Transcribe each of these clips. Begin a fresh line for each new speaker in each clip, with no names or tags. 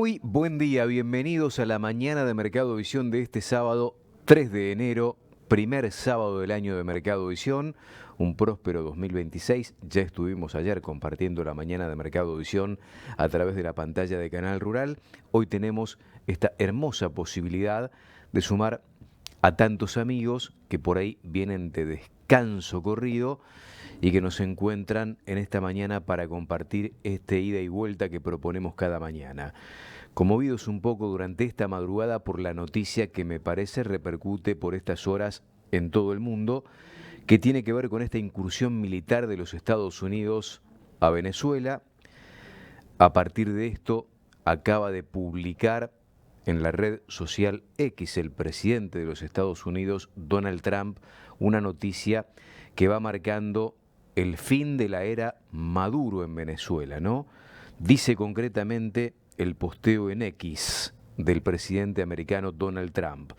Muy buen día, bienvenidos a la mañana de Mercado Visión de este sábado 3 de enero, primer sábado del año de Mercado Visión, un próspero 2026. Ya estuvimos ayer compartiendo la mañana de Mercado Visión a través de la pantalla de Canal Rural. Hoy tenemos esta hermosa posibilidad de sumar a tantos amigos que por ahí vienen de descanso corrido y que nos encuentran en esta mañana para compartir este ida y vuelta que proponemos cada mañana. Conmovidos un poco durante esta madrugada por la noticia que me parece repercute por estas horas en todo el mundo, que tiene que ver con esta incursión militar de los Estados Unidos a Venezuela. A partir de esto, acaba de publicar en la red social X el presidente de los Estados Unidos, Donald Trump, una noticia que va marcando el fin de la era Maduro en Venezuela, ¿no? Dice concretamente el posteo en X del presidente americano Donald Trump: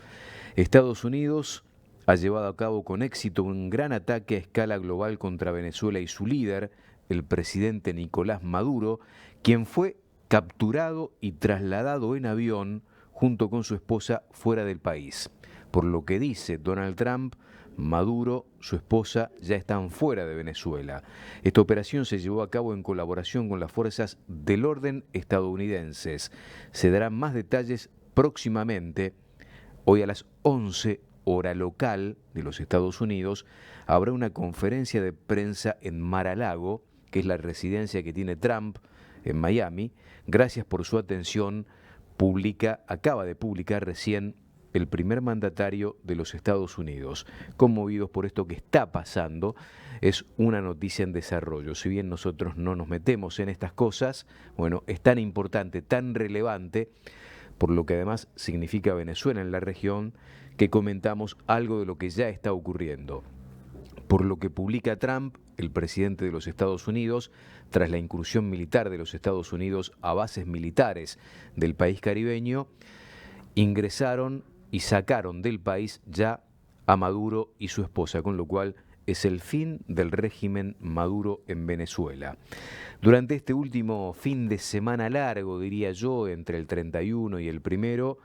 Estados Unidos ha llevado a cabo con éxito un gran ataque a escala global contra Venezuela y su líder, el presidente Nicolás Maduro, quien fue capturado y trasladado en avión junto con su esposa fuera del país. Por lo que dice Donald Trump, Maduro, su esposa, ya están fuera de Venezuela. Esta operación se llevó a cabo en colaboración con las fuerzas del orden estadounidenses. Se darán más detalles próximamente. Hoy a las 11 hora local de los Estados Unidos habrá una conferencia de prensa en Mar-a-Lago, que es la residencia que tiene Trump en Miami. Gracias por su atención. Acaba de publicar recién el primer mandatario de los Estados Unidos. Conmovidos por esto que está pasando, es una noticia en desarrollo. Si bien nosotros no nos metemos en estas cosas, bueno, es tan importante, tan relevante, por lo que además significa Venezuela en la región, que comentamos algo de lo que ya está ocurriendo. Por lo que publica Trump, el presidente de los Estados Unidos, tras la incursión militar de los Estados Unidos a bases militares del país caribeño, ingresaron y sacaron del país ya a Maduro y su esposa, con lo cual es el fin del régimen Maduro en Venezuela. Durante este último fin de semana largo, diría yo, entre el 31 y el 1,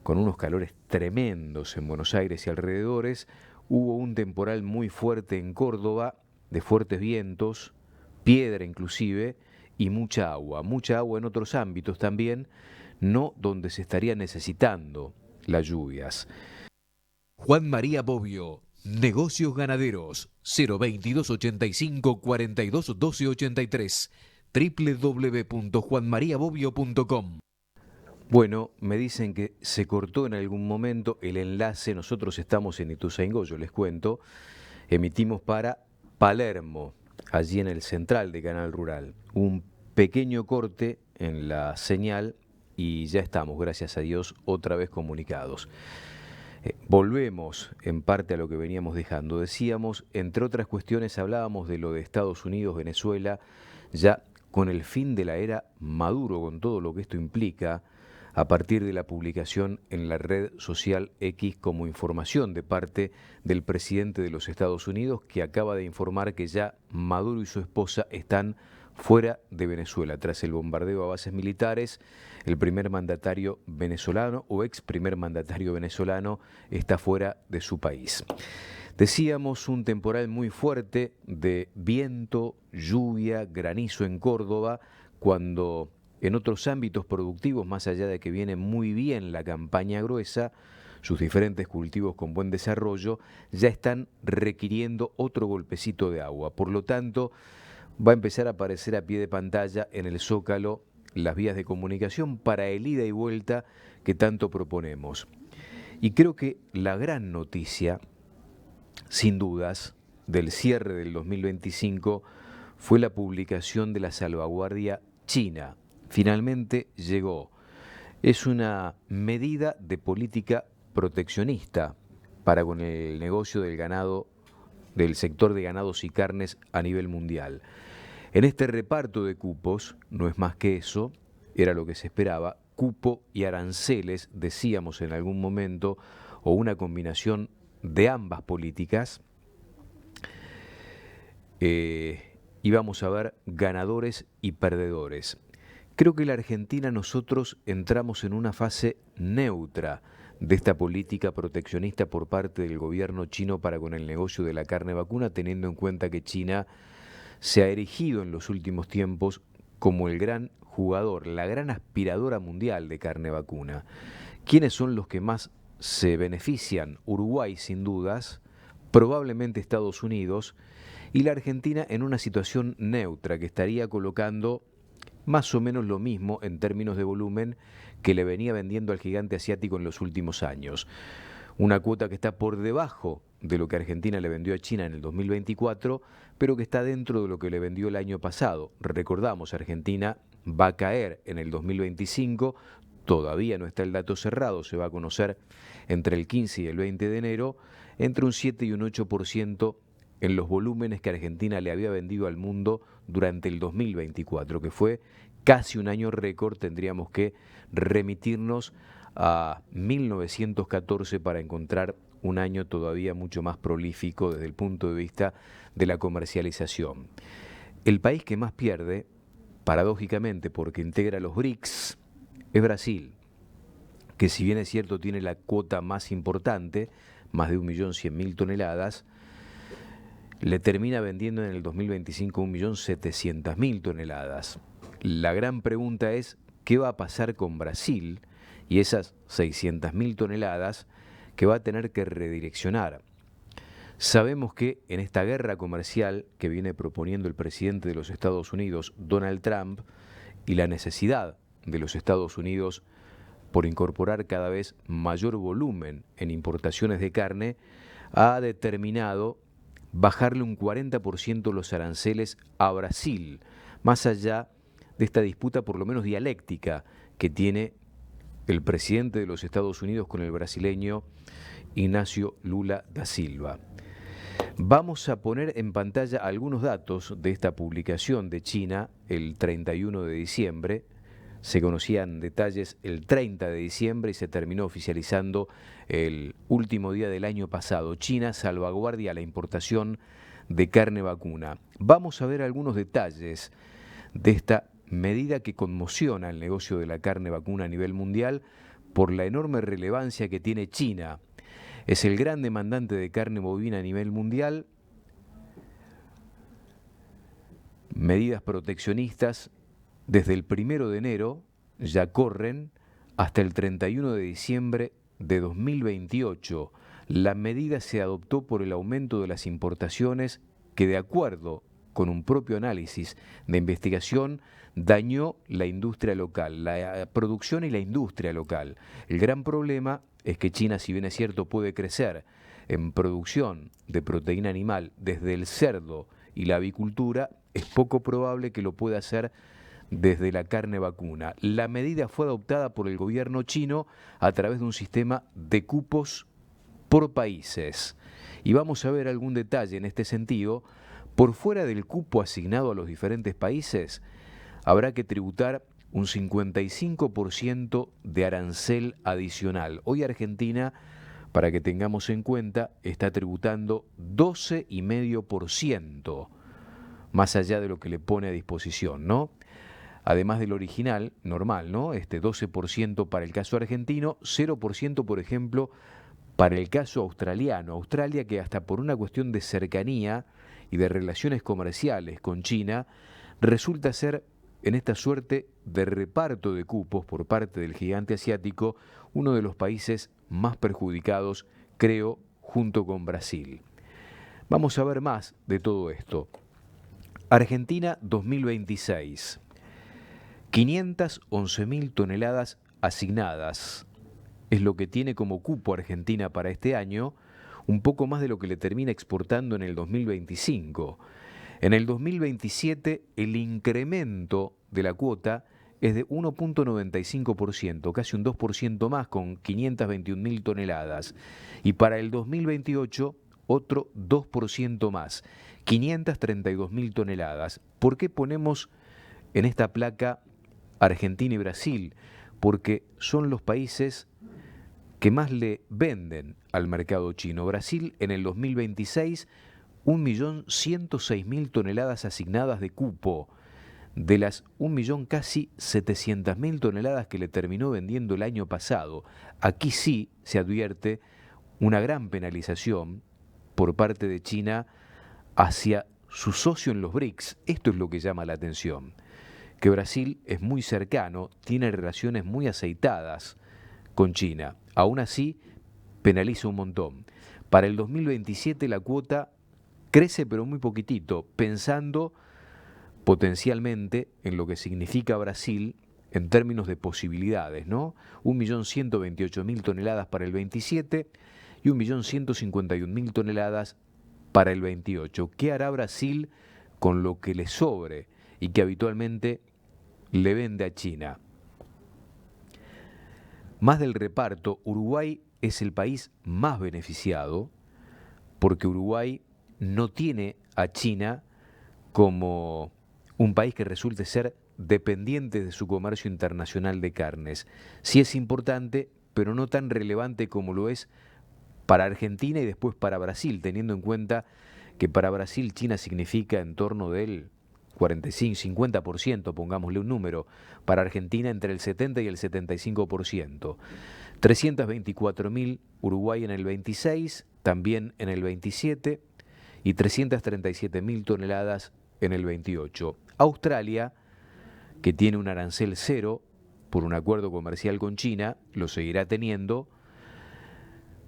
con unos calores tremendos en Buenos Aires y alrededores, hubo un temporal muy fuerte en Córdoba, de fuertes vientos, piedra inclusive, y mucha agua en otros ámbitos también, no donde se estaría necesitando las lluvias.
Juan María Bobbio, Negocios Ganaderos, 022 85 42 12 83, www.juanmariabobbio.com.
Bueno, me dicen que se cortó en algún momento el enlace. Nosotros estamos en Ituzaingó, yo les cuento. Emitimos para Palermo, allí en el central de Canal Rural. Un pequeño corte en la señal y ya estamos, gracias a Dios, otra vez comunicados. Volvemos en parte a lo que veníamos dejando. Decíamos, entre otras cuestiones, hablábamos de lo de Estados Unidos, Venezuela, ya con el fin de la era Maduro, con todo lo que esto implica, a partir de la publicación en la red social X como información de parte del presidente de los Estados Unidos, que acaba de informar que ya Maduro y su esposa están fuera de Venezuela. Tras el bombardeo a bases militares, el primer mandatario venezolano o ex primer mandatario venezolano está fuera de su país. Decíamos, un temporal muy fuerte de viento, lluvia, granizo en Córdoba, cuando en otros ámbitos productivos, más allá de que viene muy bien la campaña gruesa, sus diferentes cultivos con buen desarrollo, ya están requiriendo otro golpecito de agua. Por lo tanto, va a empezar a aparecer a pie de pantalla en el Zócalo las vías de comunicación para el ida y vuelta que tanto proponemos. Y creo que la gran noticia, sin dudas, del cierre del 2025 fue la publicación de la salvaguardia china. Finalmente llegó. Es una medida de política proteccionista para con el negocio del ganado, del sector de ganados y carnes a nivel mundial. En este reparto de cupos, no es más que eso, era lo que se esperaba, cupo y aranceles, decíamos en algún momento, o una combinación de ambas políticas, íbamos a ver ganadores y perdedores. Creo que la Argentina nosotros entramos en una fase neutra de esta política proteccionista por parte del gobierno chino para con el negocio de la carne vacuna, teniendo en cuenta que China se ha erigido en los últimos tiempos como el gran jugador, la gran aspiradora mundial de carne vacuna. ¿Quiénes son los que más se benefician? Uruguay, sin dudas, probablemente Estados Unidos, y la Argentina en una situación neutra que estaría colocando más o menos lo mismo en términos de volumen que le venía vendiendo al gigante asiático en los últimos años. Una cuota que está por debajo de lo que Argentina le vendió a China en el 2024, pero que está dentro de lo que le vendió el año pasado. Recordamos, Argentina va a caer en el 2025, todavía no está el dato cerrado, se va a conocer entre el 15 y el 20 de enero, entre un 7 y un 8% en los volúmenes que Argentina le había vendido al mundo durante el 2024, que fue casi un año récord. Tendríamos que remitirnos a 1914 para encontrar un año todavía mucho más prolífico desde el punto de vista de la comercialización. El país que más pierde, paradójicamente porque integra los BRICS, es Brasil, que si bien es cierto tiene la cuota más importante, más de 1.100.000 toneladas, le termina vendiendo en el 2025 1.700.000 toneladas. La gran pregunta es, ¿qué va a pasar con Brasil y esas 600.000 toneladas que va a tener que redireccionar? Sabemos que en esta guerra comercial que viene proponiendo el presidente de los Estados Unidos, Donald Trump, y la necesidad de los Estados Unidos por incorporar cada vez mayor volumen en importaciones de carne, ha determinado bajarle un 40% los aranceles a Brasil, más allá de esta disputa por lo menos dialéctica que tiene el presidente de los Estados Unidos con el brasileño Ignacio Lula da Silva. Vamos a poner en pantalla algunos datos de esta publicación de China el 31 de diciembre. Se conocían detalles el 30 de diciembre y se terminó oficializando el último día del año pasado. China salvaguardia la importación de carne vacuna. Vamos a ver algunos detalles de esta medida que conmociona el negocio de la carne vacuna a nivel mundial por la enorme relevancia que tiene China. Es el gran demandante de carne bovina a nivel mundial. Medidas proteccionistas desde el 1 de enero ya corren hasta el 31 de diciembre de 2028. La medida se adoptó por el aumento de las importaciones que, de acuerdo con un propio análisis de investigación, dañó la industria local, la producción y la industria local. El gran problema es que China, si bien es cierto, puede crecer en producción de proteína animal desde el cerdo y la avicultura, es poco probable que lo pueda hacer desde la carne vacuna. La medida fue adoptada por el gobierno chino a través de un sistema de cupos por países. Y vamos a ver algún detalle en este sentido. Por fuera del cupo asignado a los diferentes países, habrá que tributar un 55% de arancel adicional. Hoy Argentina, para que tengamos en cuenta, está tributando 12,5%, más allá de lo que le pone a disposición, ¿no? Además del original, normal, ¿no? 12% para el caso argentino, 0%, por ejemplo, para el caso australiano. Australia, que hasta por una cuestión de cercanía y de relaciones comerciales con China, resulta ser, en esta suerte de reparto de cupos por parte del gigante asiático, uno de los países más perjudicados, creo, junto con Brasil. Vamos a ver más de todo esto. Argentina 2026. 511.000 toneladas asignadas. Es lo que tiene como cupo Argentina para este año, un poco más de lo que le termina exportando en el 2025. En el 2027 el incremento de la cuota es de 1,95%, casi un 2% más, con 521.000 toneladas. Y para el 2028 otro 2% más, 532.000 toneladas. ¿Por qué ponemos en esta placa Argentina y Brasil? Porque son los países que más le venden al mercado chino. Brasil en el 2026, 1.106.000 toneladas asignadas de cupo. de las 1.700.000 toneladas que le terminó vendiendo el año pasado. Aquí sí se advierte una gran penalización por parte de China hacia su socio en los BRICS. Esto es lo que llama la atención, que Brasil es muy cercano, tiene relaciones muy aceitadas con China. Aún así, penaliza un montón. Para el 2027 la cuota crece pero muy poquitito, pensando potencialmente en lo que significa Brasil en términos de posibilidades, ¿no? 1.128.000 toneladas para el 27 y 1.151.000 toneladas para el 28. ¿Qué hará Brasil con lo que le sobre y que habitualmente le vende a China? Más del reparto, Uruguay es el país más beneficiado porque Uruguay no tiene a China como un país que resulte ser dependiente de su comercio internacional de carnes. Sí es importante, pero no tan relevante como lo es para Argentina y después para Brasil, teniendo en cuenta que para Brasil China significa en torno del 45-50%, pongámosle un número, para Argentina entre el 70 y el 75%. 324.000 Uruguay en el 26, también en el 27, y 337.000 toneladas en el 28. Australia, que tiene un arancel cero por un acuerdo comercial con China, lo seguirá teniendo.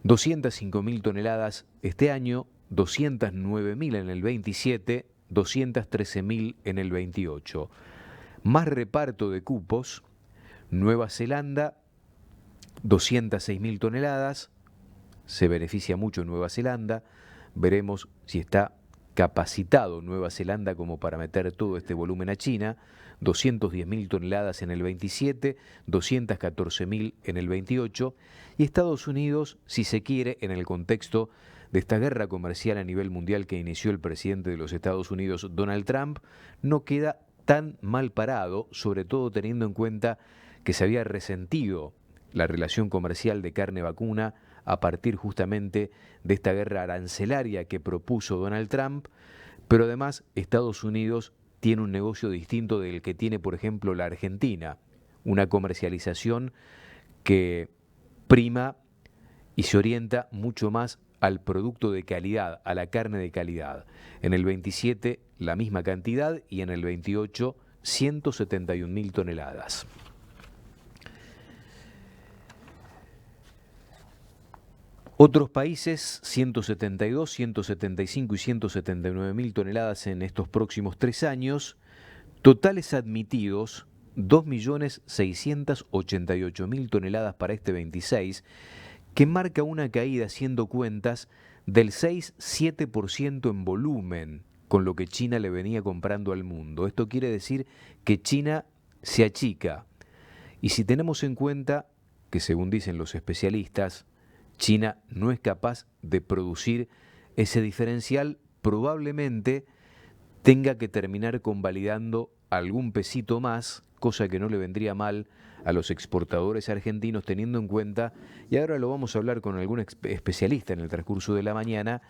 205.000 toneladas este año, 209.000 en el 27, 213.000 en el 28. Más reparto de cupos, Nueva Zelanda, 206.000 toneladas, se beneficia mucho Nueva Zelanda, veremos si está capacitado Nueva Zelanda como para meter todo este volumen a China. 210.000 toneladas en el 27, 214.000 en el 28, y Estados Unidos, si se quiere, en el contexto de esta guerra comercial a nivel mundial que inició el presidente de los Estados Unidos, Donald Trump, no queda tan mal parado, sobre todo teniendo en cuenta que se había resentido la relación comercial de carne vacuna a partir justamente de esta guerra arancelaria que propuso Donald Trump, pero además Estados Unidos tiene un negocio distinto del que tiene, por ejemplo, la Argentina, una comercialización que prima y se orienta mucho más al producto de calidad, a la carne de calidad. En el 27 la misma cantidad y en el 28 171.000 toneladas. Otros países, 172, 175 y 179.000 toneladas en estos próximos 3 años. Totales admitidos, 2.688.000 toneladas para este 26, que marca una caída, haciendo cuentas, del 6-7% en volumen, con lo que China le venía comprando al mundo. Esto quiere decir que China se achica. Y si tenemos en cuenta que, según dicen los especialistas, China no es capaz de producir ese diferencial, probablemente tenga que terminar convalidando algún pesito más, cosa que no le vendría mal a los exportadores argentinos, teniendo en cuenta, y ahora lo vamos a hablar con algún especialista en el transcurso de la mañana,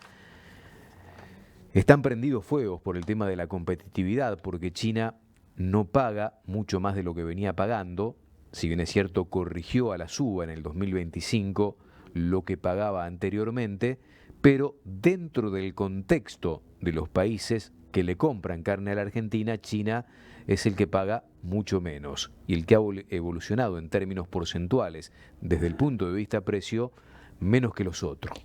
están prendidos fuegos por el tema de la competitividad, porque China no paga mucho más de lo que venía pagando, si bien es cierto corrigió a la suba en el 2025 lo que pagaba anteriormente, pero dentro del contexto de los países que le compran carne a la Argentina, China es el que paga mucho menos y el que ha evolucionado en términos porcentuales desde el punto de vista precio menos que los otros.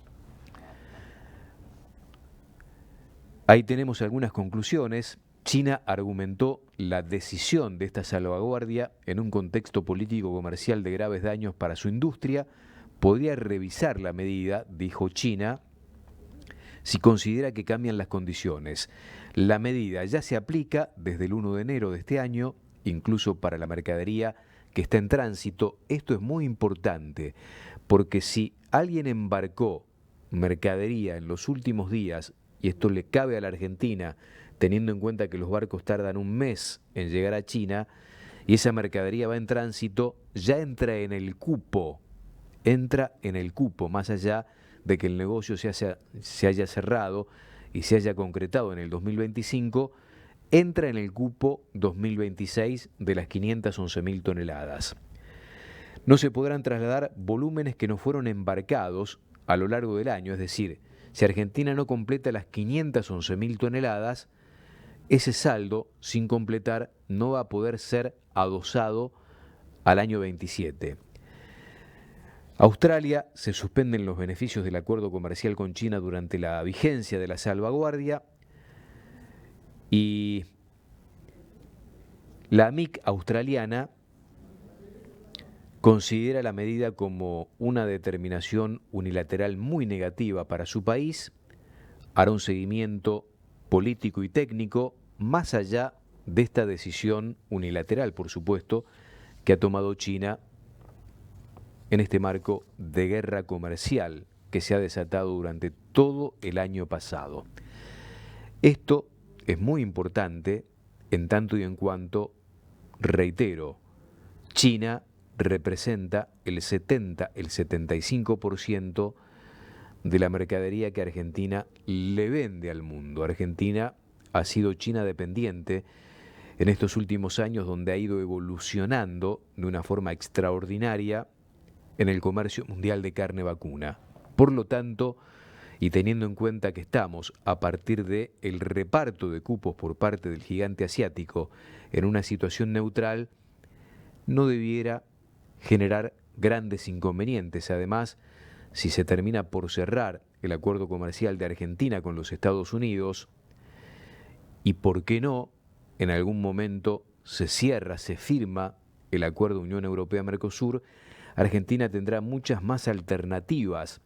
Ahí tenemos algunas conclusiones. China argumentó la decisión de esta salvaguardia en un contexto político-comercial de graves daños para su industria. Podría revisar la medida, dijo China, si considera que cambian las condiciones. La medida ya se aplica desde el 1 de enero de este año, incluso para la mercadería que está en tránsito. Esto es muy importante, porque si alguien embarcó mercadería en los últimos días, y esto le cabe a la Argentina, teniendo en cuenta que los barcos tardan un mes en llegar a China, y esa mercadería va en tránsito, ya entra en el cupo, más allá de que el negocio se haya cerrado y se haya concretado en el 2025, entra en el cupo 2026 de las 511.000 toneladas. No se podrán trasladar volúmenes que no fueron embarcados a lo largo del año, es decir, si Argentina no completa las 511.000 toneladas, ese saldo sin completar no va a poder ser adosado al año 27. Australia, se suspenden los beneficios del acuerdo comercial con China durante la vigencia de la salvaguardia y la AMIC australiana considera la medida como una determinación unilateral muy negativa para su país, hará un seguimiento político y técnico más allá de esta decisión unilateral, por supuesto, que ha tomado China en este marco de guerra comercial que se ha desatado durante todo el año pasado. Esto es muy importante en tanto y en cuanto, reitero, China representa el 75% de la mercadería que Argentina le vende al mundo. Argentina ha sido China dependiente en estos últimos años, donde ha ido evolucionando de una forma extraordinaria en el comercio mundial de carne vacuna. Por lo tanto, y teniendo en cuenta que estamos a partir del reparto de cupos por parte del gigante asiático en una situación neutral, no debiera generar grandes inconvenientes. Además, si se termina por cerrar el acuerdo comercial de Argentina con los Estados Unidos, y por qué no, en algún momento se cierra, se firma el acuerdo Unión Europea-Mercosur, Argentina tendrá muchas más alternativas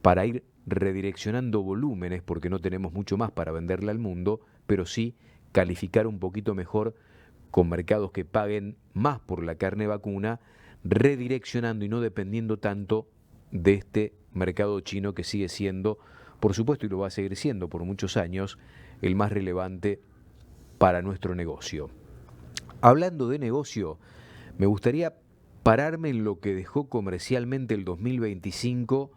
para ir redireccionando volúmenes, porque no tenemos mucho más para venderle al mundo, pero sí calificar un poquito mejor con mercados que paguen más por la carne vacuna, redireccionando y no dependiendo tanto de este mercado chino que sigue siendo, por supuesto, y lo va a seguir siendo por muchos años, el más relevante para nuestro negocio. Hablando de negocio, me gustaría pararme en lo que dejó comercialmente el 2025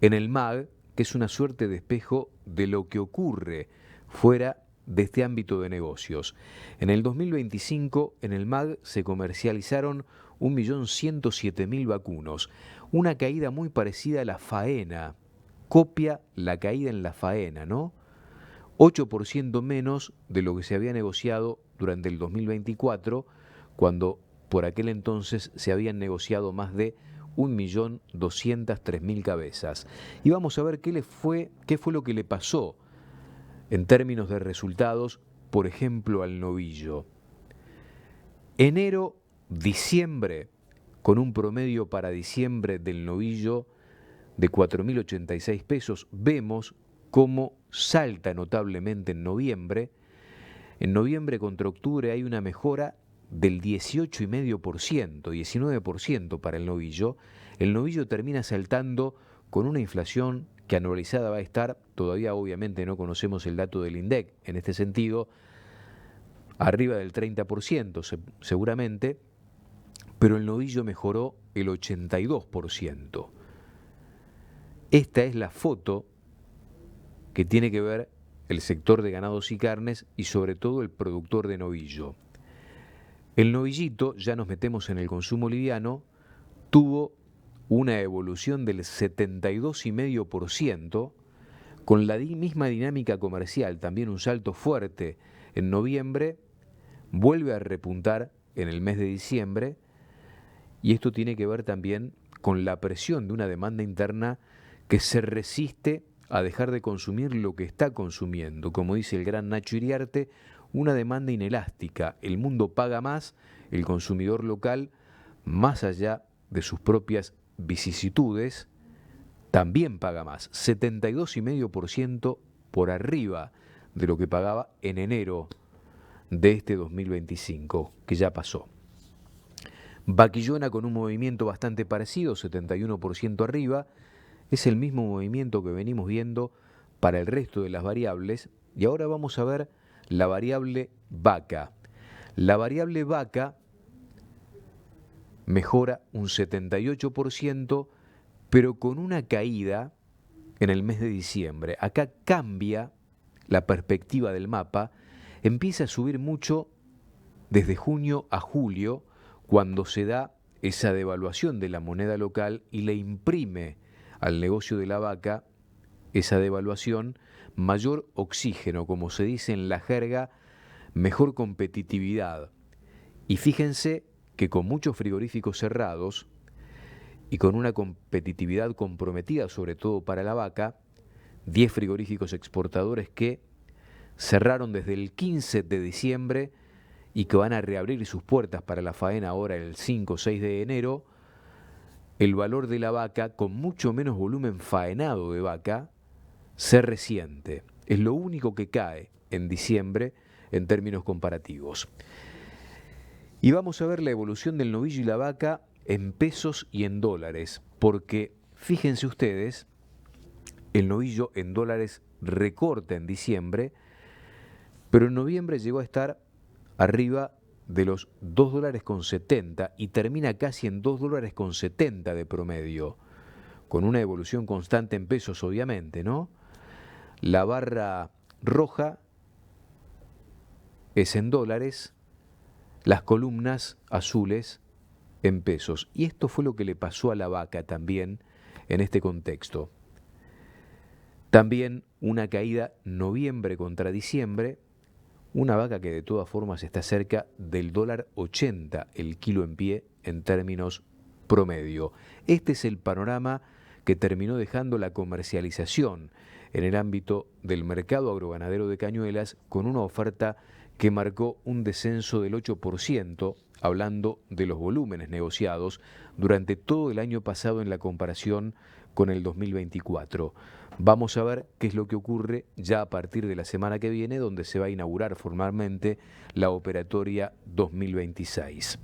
en el MAG, que es una suerte de espejo de lo que ocurre fuera de este ámbito de negocios. En el 2025, en el MAG se comercializaron 1.107.000 vacunos, una caída muy parecida a la faena, copia la caída en la faena, ¿no? 8% menos de lo que se había negociado durante el 2024, cuando por aquel entonces se habían negociado más de 1.203.000 cabezas. Y vamos a ver qué fue lo que le pasó en términos de resultados, por ejemplo, al novillo. Enero, diciembre, con un promedio para diciembre del novillo de 4.086 pesos, vemos cómo salta notablemente en noviembre. En noviembre contra octubre hay una mejora del 18,5%, 19% para el novillo. El novillo termina saltando con una inflación que anualizada va a estar, todavía obviamente no conocemos el dato del INDEC en este sentido, arriba del 30% seguramente, pero el novillo mejoró el 82%. Esta es la foto que tiene que ver el sector de ganados y carnes y sobre todo el productor de novillo. El novillito, ya nos metemos en el consumo liviano, tuvo una evolución del 72,5%, con la misma dinámica comercial, también un salto fuerte en noviembre, vuelve a repuntar en el mes de diciembre, y esto tiene que ver también con la presión de una demanda interna que se resiste a dejar de consumir lo que está consumiendo. Como dice el gran Nacho Iriarte, una demanda inelástica. El mundo paga más, el consumidor local, más allá de sus propias vicisitudes, también paga más. 72,5% por arriba de lo que pagaba en enero de este 2025, que ya pasó. Vaquillona con un movimiento bastante parecido, 71% arriba. Es el mismo movimiento que venimos viendo para el resto de las variables. Y ahora vamos a ver la variable vaca. La variable vaca mejora un 78%, pero con una caída en el mes de diciembre. Acá cambia la perspectiva del mapa. empieza a subir mucho desde junio a julio, cuando se da esa devaluación de la moneda local y le imprime al negocio de la vaca esa devaluación mayor oxígeno, como se dice en la jerga, mejor competitividad. Y fíjense que con muchos frigoríficos cerrados y con una competitividad comprometida, sobre todo para la vaca, 10 frigoríficos exportadores que cerraron desde el 15 de diciembre y que van a reabrir sus puertas para la faena ahora el 5 o 6 de enero, el valor de la vaca, con mucho menos volumen faenado de vaca, se resiente. Es lo único que cae en diciembre en términos comparativos. Y vamos a ver la evolución del novillo y la vaca en pesos y en dólares, porque fíjense ustedes, el novillo en dólares recorta en diciembre, pero en noviembre llegó a estar arriba de los $2.70 y termina casi en $2.70 de promedio, con una evolución constante en pesos, obviamente, ¿no? La barra roja es en dólares, las columnas azules en pesos. Y esto fue lo que le pasó a la vaca también en este contexto. También una caída noviembre contra diciembre, una vaca que de todas formas está cerca del $1.80 el kilo en pie en términos promedio. Este es el panorama que terminó dejando la comercialización en el ámbito del mercado agroganadero de Cañuelas, con una oferta que marcó un descenso del 8%, hablando de los volúmenes negociados durante todo el año pasado en la comparación con el 2024. Vamos a ver qué es lo que ocurre ya a partir de la semana que viene, donde se va a inaugurar formalmente la operatoria 2026.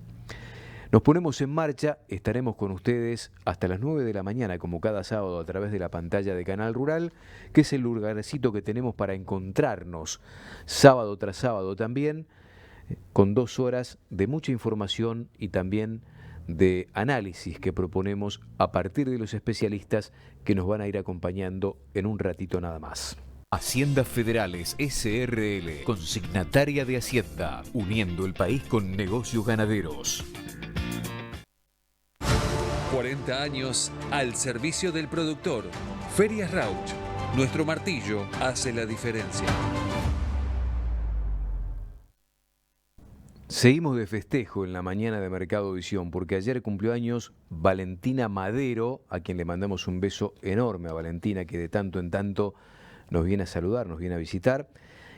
Nos ponemos en marcha, estaremos con ustedes hasta las 9 de la mañana, como cada sábado, a través de la pantalla de Canal Rural, que es el lugarcito que tenemos para encontrarnos sábado tras sábado también, con 2 horas de mucha información y también de análisis que proponemos a partir de los especialistas que nos van a ir acompañando en un ratito nada más.
Haciendas Federales SRL, consignataria de Hacienda, uniendo el país con negocios ganaderos. 40 años al servicio del productor. Ferias Rauch. Nuestro martillo hace la diferencia.
Seguimos de festejo en la mañana de Mercado Visión, porque ayer cumplió años Valentina Madero, a quien le mandamos un beso enorme a Valentina, que de tanto en tanto nos viene a saludar, nos viene a visitar.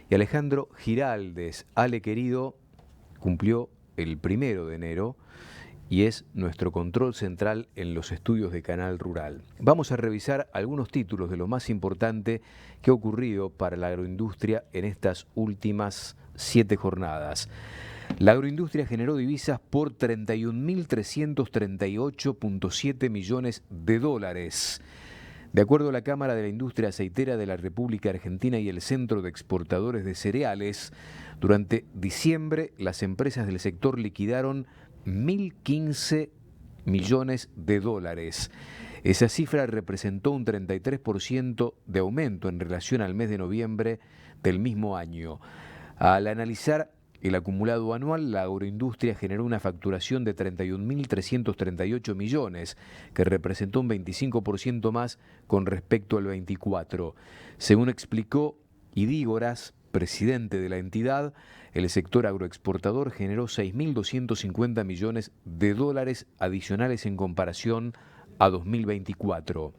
Y Alejandro Giraldes, Ale querido, cumplió el 1 de enero y es nuestro control central en los estudios de Canal Rural. Vamos a revisar algunos títulos de lo más importante que ha ocurrido para la agroindustria en estas últimas 7 jornadas. La agroindustria generó divisas por 31.338.7 millones de dólares. De acuerdo a la Cámara de la Industria Aceitera de la República Argentina y el Centro de Exportadores de Cereales, durante diciembre las empresas del sector liquidaron 1.015 millones de dólares. Esa cifra representó un 33% de aumento en relación al mes de noviembre del mismo año. Al analizar el acumulado anual, la agroindustria generó una facturación de 31.338 millones, que representó un 25% más con respecto al 24. Según explicó Idígoras, presidente de la entidad, el sector agroexportador generó 6.250 millones de dólares adicionales en comparación a 2024.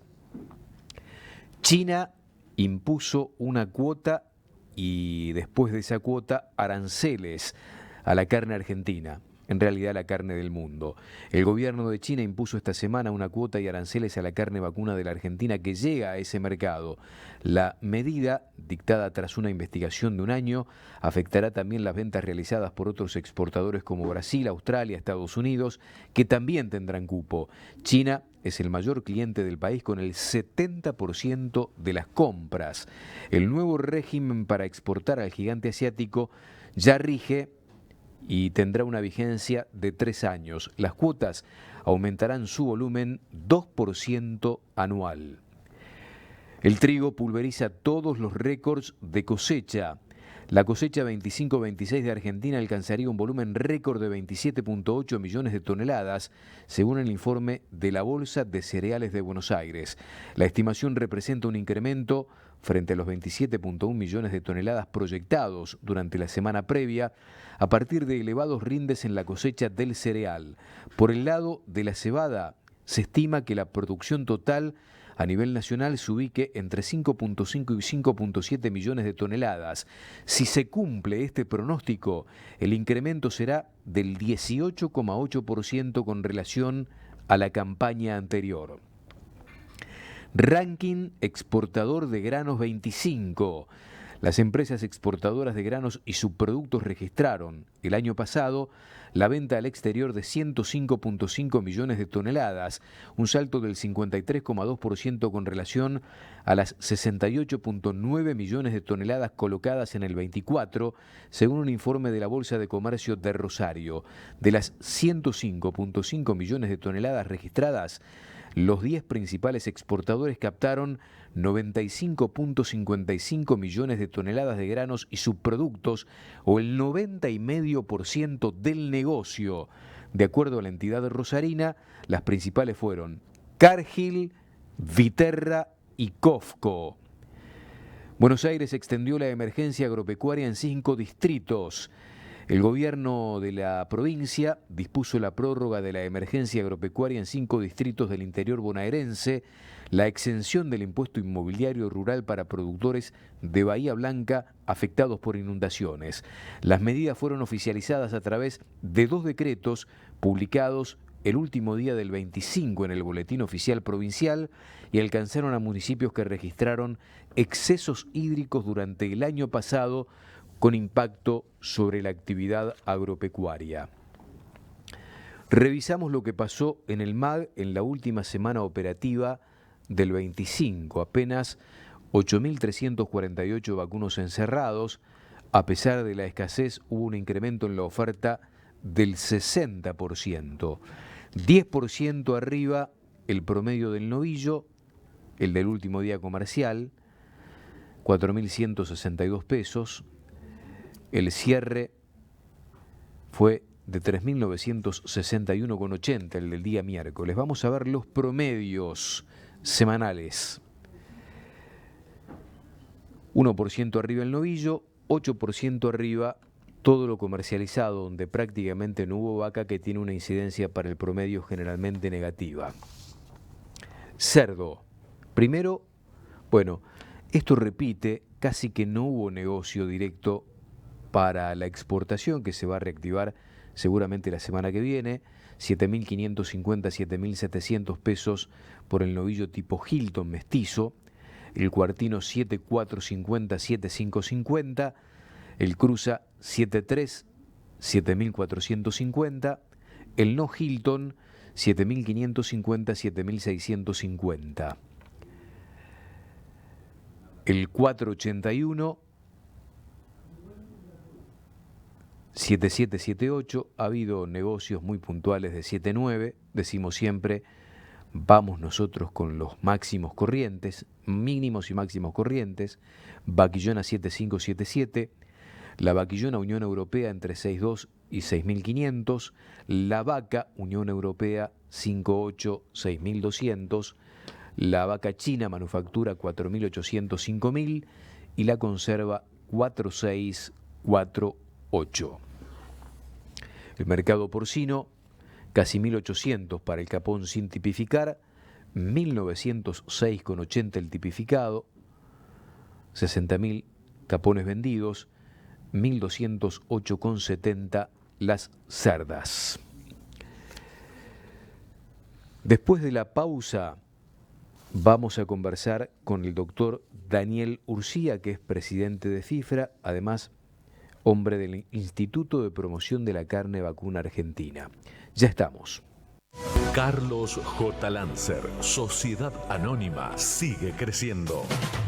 China impuso una cuota y después de esa cuota aranceles a la carne argentina, en realidad la carne del mundo. El gobierno de China impuso esta semana una cuota y aranceles a la carne vacuna de la Argentina que llega a ese mercado. La medida, dictada tras una investigación de un año, afectará también las ventas realizadas por otros exportadores como Brasil, Australia, Estados Unidos, que también tendrán cupo. China es el mayor cliente del país con el 70% de las compras. El nuevo régimen para exportar al gigante asiático ya rige y tendrá una vigencia de 3 años. Las cuotas aumentarán su volumen 2% anual. El trigo pulveriza todos los récords de cosecha. La cosecha 25-26 de Argentina alcanzaría un volumen récord de 27,8 millones de toneladas, según el informe de la Bolsa de Cereales de Buenos Aires. La estimación representa un incremento frente a los 27,1 millones de toneladas proyectados durante la semana previa, a partir de elevados rindes en la cosecha del cereal. Por el lado de la cebada, se estima que la producción total a nivel nacional se ubique entre 5,5 y 5,7 millones de toneladas. Si se cumple este pronóstico, el incremento será del 18,8% con relación a la campaña anterior. Ranking exportador de granos 25. Las empresas exportadoras de granos y subproductos registraron el año pasado la venta al exterior de 105,5 millones de toneladas, un salto del 53,2% con relación a las 68,9 millones de toneladas colocadas en el 24, según un informe de la Bolsa de Comercio de Rosario. De las 105,5 millones de toneladas registradas, los 10 principales exportadores captaron 95,55 millones de toneladas de granos y subproductos, o el 90,5% del negocio. De acuerdo a la entidad rosarina, las principales fueron Cargill, Viterra y Cofco. Buenos Aires extendió la emergencia agropecuaria en 5 distritos. El gobierno de la provincia dispuso la prórroga de la emergencia agropecuaria en 5 distritos del interior bonaerense, la exención del impuesto inmobiliario rural para productores de Bahía Blanca afectados por inundaciones. Las medidas fueron oficializadas a través de 2 decretos publicados el último día del 25 en el Boletín Oficial Provincial y alcanzaron a municipios que registraron excesos hídricos durante el año pasado, con impacto sobre la actividad agropecuaria. Revisamos lo que pasó en el MAG en la última semana operativa del 25. Apenas 8.348 vacunos encerrados. A pesar de la escasez, hubo un incremento en la oferta del 60%. 10% arriba el promedio del novillo, el del último día comercial, 4.162 pesos. El cierre fue de 3.961,80, el del día miércoles. Vamos a ver los promedios semanales. 1% arriba el novillo, 8% arriba todo lo comercializado, donde prácticamente no hubo vaca, que tiene una incidencia para el promedio generalmente negativa. Cerdo. Primero, bueno, esto repite, casi que no hubo negocio directo para la exportación, que se va a reactivar seguramente la semana que viene. 7.550, 7.700 pesos por el novillo tipo Hilton mestizo, el cuartino 7.450, 7.550, el cruza 7.3, 7.450, el no Hilton 7.550, 7.650, el 481, 7778, ha habido negocios muy puntuales de 79, decimos siempre, vamos nosotros con los máximos corrientes, mínimos y máximos corrientes. Vaquillona 7577, la vaquillona Unión Europea entre 6.2 y 6.500, la vaca Unión Europea 5.8, 6.200, la vaca china manufactura 4.800, 5.000 y la conserva 4.6, 4.8. El mercado porcino, casi 1.800 para el capón sin tipificar, 1.906,80 el tipificado, 60.000 capones vendidos, 1.208,70 las cerdas. Después de la pausa, vamos a conversar con el doctor Daniel Urcía, que es presidente de FIFRA, además hombre del Instituto de Promoción de la Carne Vacuna Argentina. Ya estamos.
Carlos J. Lancer, Sociedad Anónima, sigue creciendo.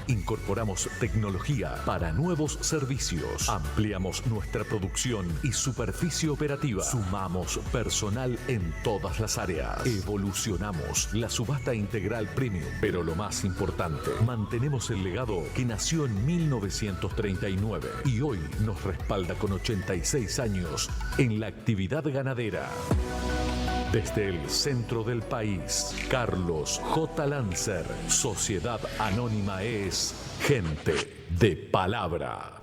Incorporamos tecnología para nuevos servicios. Ampliamos nuestra producción y superficie operativa. Sumamos personal en todas las áreas. Evolucionamos la subasta integral premium. Pero lo más importante, mantenemos el legado que nació en 1939 y hoy nos respalda con 86 años en la actividad ganadera. Desde el centro del país, Carlos J. Lancer, Sociedad Anónima es gente de palabra.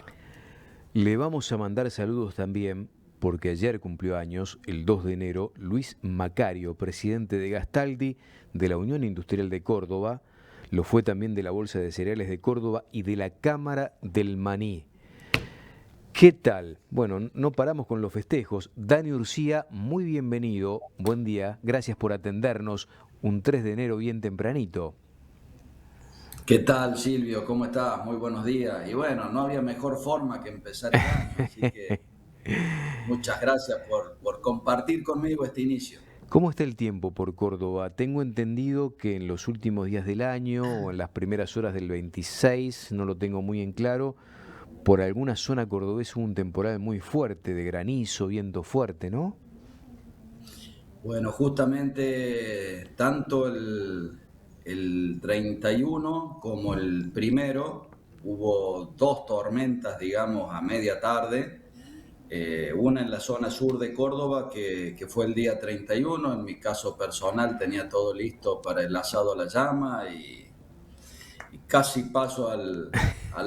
Le vamos a mandar saludos también, porque ayer cumplió años, el 2 de enero, Luis Macario, presidente de Gastaldi, de la Unión Industrial de Córdoba, lo fue también de la Bolsa de Cereales de Córdoba y de la Cámara del Maní. ¿Qué tal? Bueno, no paramos con los festejos. Dani Urcía, muy bienvenido, buen día, gracias por atendernos un 3 de enero bien tempranito.
¿Qué tal, Silvio? ¿Cómo estás? Muy buenos días. Y bueno, no había mejor forma que empezar el año, así que muchas gracias por compartir conmigo este inicio.
¿Cómo está el tiempo por Córdoba? Tengo entendido que en los últimos días del año o en las primeras horas del 26, no lo tengo muy en claro, por alguna zona cordobesa hubo un temporal muy fuerte, de granizo, viento fuerte, ¿no?
Bueno, justamente tanto el 31 como el primero hubo dos tormentas, digamos, a media tarde. Una en la zona sur de Córdoba, que fue el día 31. En mi caso personal tenía todo listo para el asado a la llama y casi paso al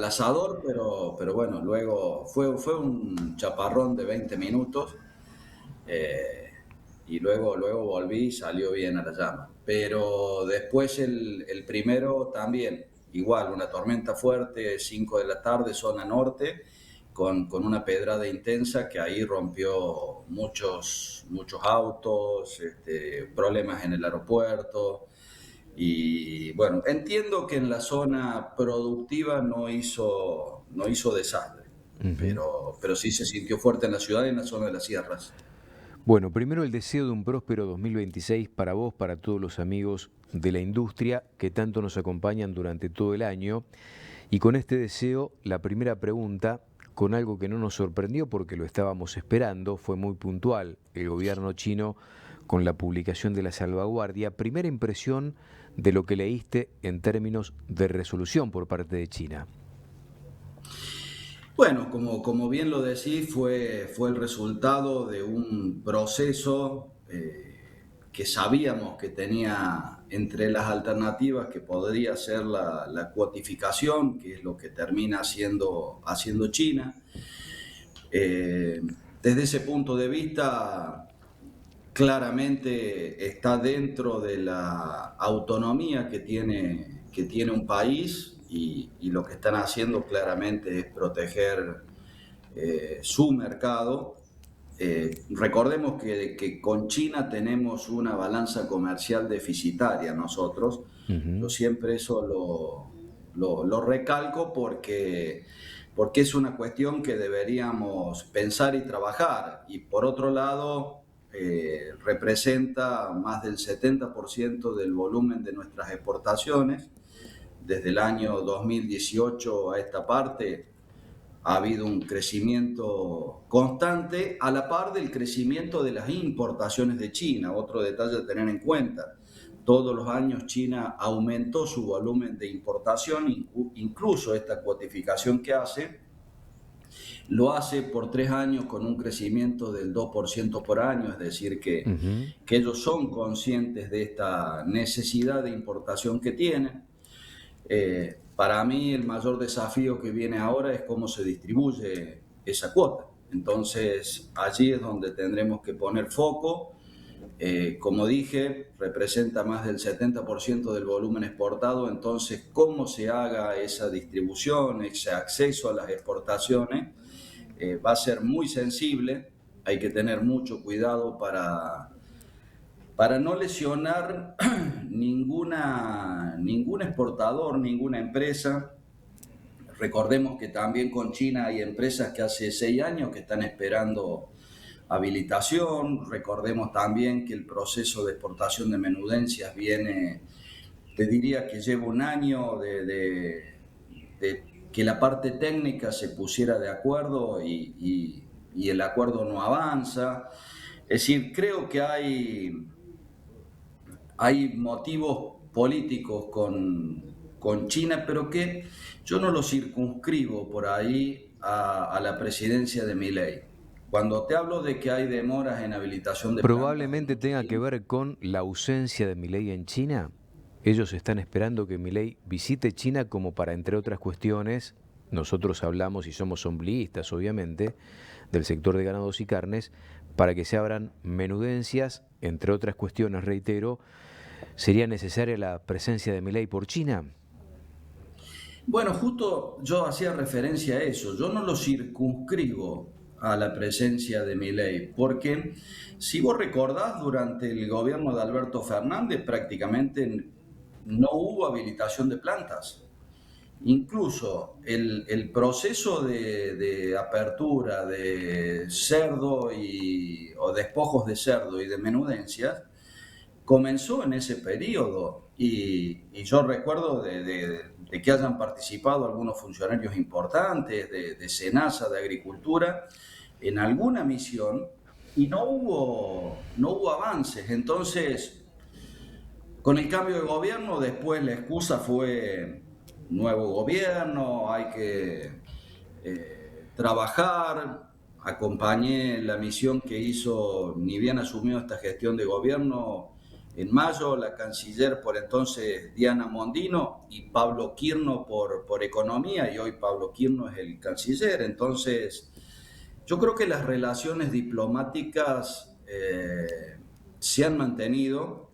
asador, pero bueno, luego fue un chaparrón de 20 minutos y luego volví y salió bien a la llama. Pero después el primero también, igual, una tormenta fuerte, 5 de la tarde, zona norte, con una pedrada intensa que ahí rompió muchos autos, problemas en el aeropuerto. Y bueno, entiendo que en la zona productiva no hizo desastre, pero sí se sintió fuerte en la ciudad y en la zona de las sierras.
Bueno, primero el deseo de un próspero 2026 para vos, para todos los amigos de la industria que tanto nos acompañan durante todo el año. Y con este deseo, la primera pregunta, con algo que no nos sorprendió porque lo estábamos esperando, fue muy puntual el gobierno chino con la publicación de la salvaguardia. Primera impresión de lo que leíste en términos de resolución por parte de China.
Bueno, como bien lo decís, fue el resultado de un proceso que sabíamos que tenía entre las alternativas que podría ser la cuotificación, que es lo que termina haciendo China. Desde ese punto de vista, claramente está dentro de la autonomía que tiene un país y lo que están haciendo claramente es proteger su mercado. Recordemos que con China tenemos una balanza comercial deficitaria nosotros. Yo siempre eso lo recalco porque es una cuestión que deberíamos pensar y trabajar. Y por otro lado, representa más del 70% del volumen de nuestras exportaciones. Desde el año 2018 a esta parte ha habido un crecimiento constante a la par del crecimiento de las importaciones de China. Otro detalle a tener en cuenta: todos los años China aumentó su volumen de importación, incluso esta cuotificación que lo hace por 3 años con un crecimiento del 2% por año, es decir, que ellos son conscientes de esta necesidad de importación que tienen. Para mí el mayor desafío que viene ahora es cómo se distribuye esa cuota. Entonces allí es donde tendremos que poner foco. Como dije, representa más del 70% del volumen exportado, entonces cómo se haga esa distribución, ese acceso a las exportaciones, va a ser muy sensible. Hay que tener mucho cuidado para no lesionar ningún exportador, ninguna empresa. Recordemos que también con China hay empresas que hace 6 años que están esperando habilitación. Recordemos también que el proceso de exportación de menudencias viene, te diría que lleva un año de que la parte técnica se pusiera de acuerdo y el acuerdo no avanza. Es decir, creo que hay motivos políticos con China, pero que yo no lo circunscribo por ahí a la presidencia de Milei. Cuando te hablo de que hay demoras en habilitación de plantas de
Probablemente
muchos
tenga que ver con la ausencia de Milei en China. Ellos están esperando que Milei visite China como para, entre otras cuestiones, nosotros hablamos y somos ombliguistas, obviamente, del sector de ganados y carnes, para que se abran menudencias, entre otras cuestiones, reitero, ¿sería necesaria la presencia de Milei por China?
Bueno, justo yo hacía referencia a eso. Yo no lo circunscribo a la presencia de Milei, porque si vos recordás, durante el gobierno de Alberto Fernández prácticamente no hubo habilitación de plantas. Incluso el proceso de apertura de cerdo o despojos de cerdo y de menudencias comenzó en ese periodo y yo recuerdo de que hayan participado algunos funcionarios importantes de SENASA, de Agricultura, en alguna misión y no hubo avances. Entonces, con el cambio de gobierno, después la excusa fue nuevo gobierno, hay que trabajar. Acompañé la misión que hizo, ni bien asumió esta gestión de gobierno, en mayo, la canciller por entonces Diana Mondino y Pablo Quirno por Economía, y hoy Pablo Quirno es el canciller. Entonces, yo creo que las relaciones diplomáticas se han mantenido.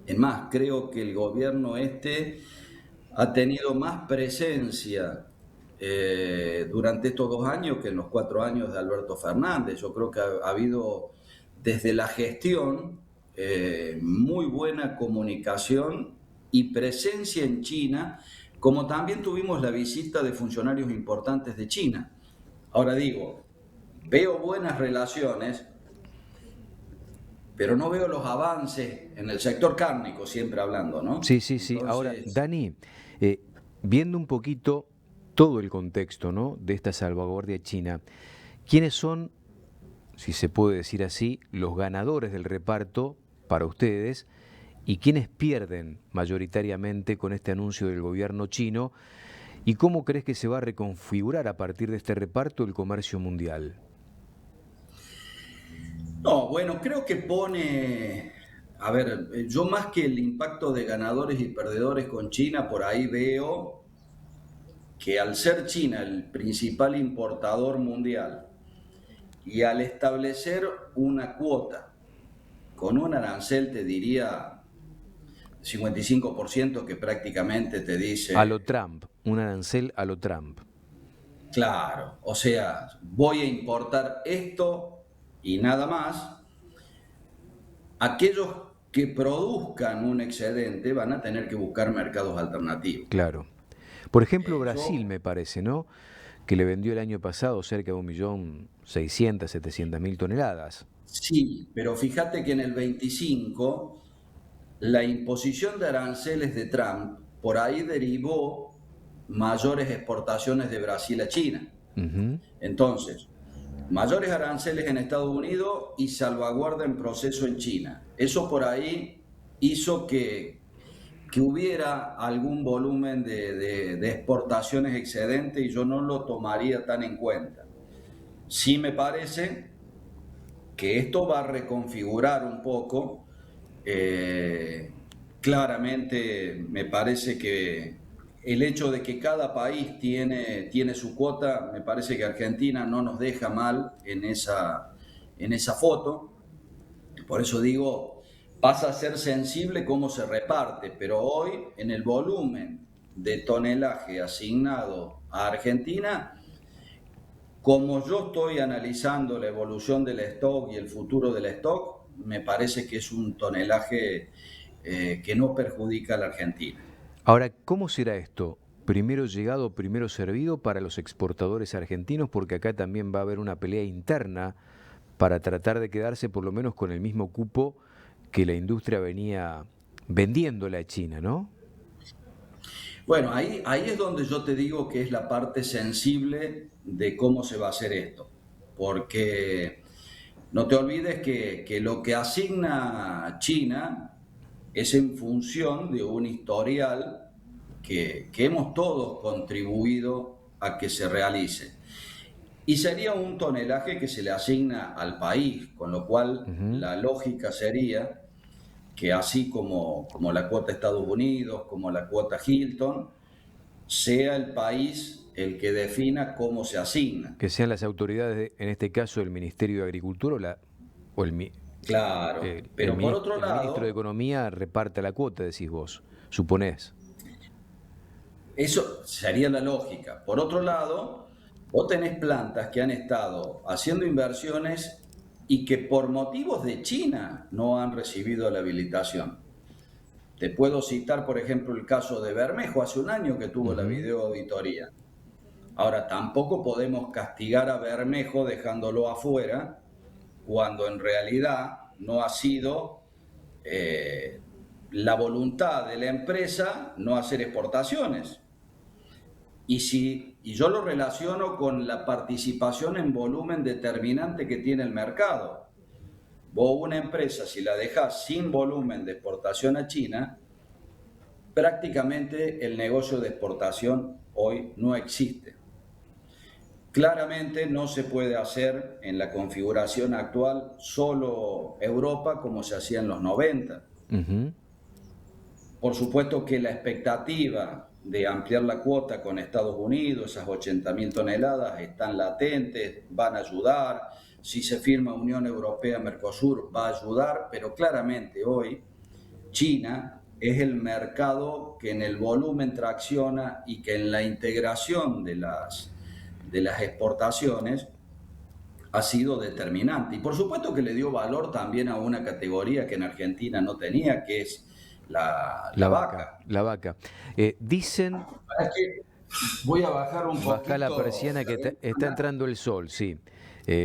Es más, creo que el gobierno ha tenido más presencia durante estos 2 años que en los 4 años de Alberto Fernández. Yo creo que ha habido desde la gestión muy buena comunicación y presencia en China, como también tuvimos la visita de funcionarios importantes de China. Ahora digo, veo buenas relaciones, pero no veo los avances en el sector cárnico, siempre hablando, ¿no?
Sí, sí, sí. Ahora,
Entonces,
Dani, eh, viendo un poquito todo el contexto, ¿no?, de esta salvaguardia china, ¿quiénes son, si se puede decir así, los ganadores del reparto para ustedes y quiénes pierden mayoritariamente con este anuncio del gobierno chino? ¿Y cómo crees que se va a reconfigurar a partir de este reparto el comercio mundial?
no, bueno, creo que a ver, yo más que el impacto de ganadores y perdedores con China, por ahí veo que al ser China el principal importador mundial y al establecer una cuota con un arancel, te diría 55%, que prácticamente te
A lo
dice,
Trump, un arancel a lo Trump.
claro, o sea, voy a importar esto y nada más. Aquellos que produzcan un excedente van a tener que buscar mercados alternativos.
Claro. Por ejemplo, Brasil,
Yo
me parece, ¿no?, que le vendió el año pasado cerca de 1.600.000, 700.000 toneladas.
sí, pero fíjate que en el 25 la imposición de aranceles de Trump por ahí derivó mayores exportaciones de Brasil a China.
Ujú.
Entonces, mayores aranceles en Estados Unidos y salvaguarda en proceso en China. Eso por ahí hizo que hubiera algún volumen de exportaciones excedente y yo no lo tomaría tan en cuenta. Sí me parece que esto va a reconfigurar un poco. Claramente me parece que el hecho de que cada país tiene su cuota, me parece que Argentina no nos deja mal en esa foto. Por eso digo, pasa a ser sensible cómo se reparte, pero hoy en el volumen de tonelaje asignado a Argentina, como yo estoy analizando la evolución del stock y el futuro del stock, me parece que es un tonelaje que no perjudica a la Argentina.
Ahora, ¿cómo será esto? ¿Primero llegado, primero servido para los exportadores argentinos? Porque acá también va a haber una pelea interna para tratar de quedarse por lo menos con el mismo cupo que la industria venía vendiéndole a China, ¿no?
Bueno, ahí es donde yo te digo que es la parte sensible de cómo se va a hacer esto, porque no te olvides que lo que asigna China es en función de un historial que hemos todos contribuido a que se realice. Y sería un tonelaje que se le asigna al país, con lo cual
Ujú.
la lógica sería que así como la cuota Estados Unidos, como la cuota Hilton, sea el país el que defina cómo se asigna.
Que sean las autoridades, en este caso el Ministerio de Agricultura o
Claro, pero por otro
el ministro de
lado,
Economía reparta la cuota, decís vos, suponés.
eso sería la lógica. Por otro lado, vos tenés plantas que han estado haciendo inversiones y que por motivos de China no han recibido la habilitación. Te puedo citar, por ejemplo, el caso de Bermejo hace un año que tuvo la
Ujú.
videoauditoría. Ahora, tampoco podemos castigar a Bermejo dejándolo afuera cuando en realidad no ha sido eh, la voluntad de la empresa no hacer exportaciones. Y yo lo relaciono con la participación en volumen determinante que tiene el mercado. Vos una empresa, si la dejas sin volumen de exportación a China, prácticamente el negocio de exportación hoy no existe. Claramente no se puede hacer en la configuración actual solo Europa como se hacía en los 90.
Ujú.
Por supuesto que la expectativa de ampliar la cuota con Estados Unidos, esas 80.000 toneladas, están latentes, van a ayudar. Si se firma Unión Europea-Mercosur, va a ayudar, pero claramente hoy China es el mercado que en el volumen tracciona y que en la integración de las exportaciones ha sido determinante. Y por supuesto que le dio valor también a una categoría que en Argentina no tenía, que es la
La vaca,
vaca.
la vaca. Dicen,
Es que voy a bajar un
bajá la
poquito
persiana
la
que está
ventana
entrando el sol, sí.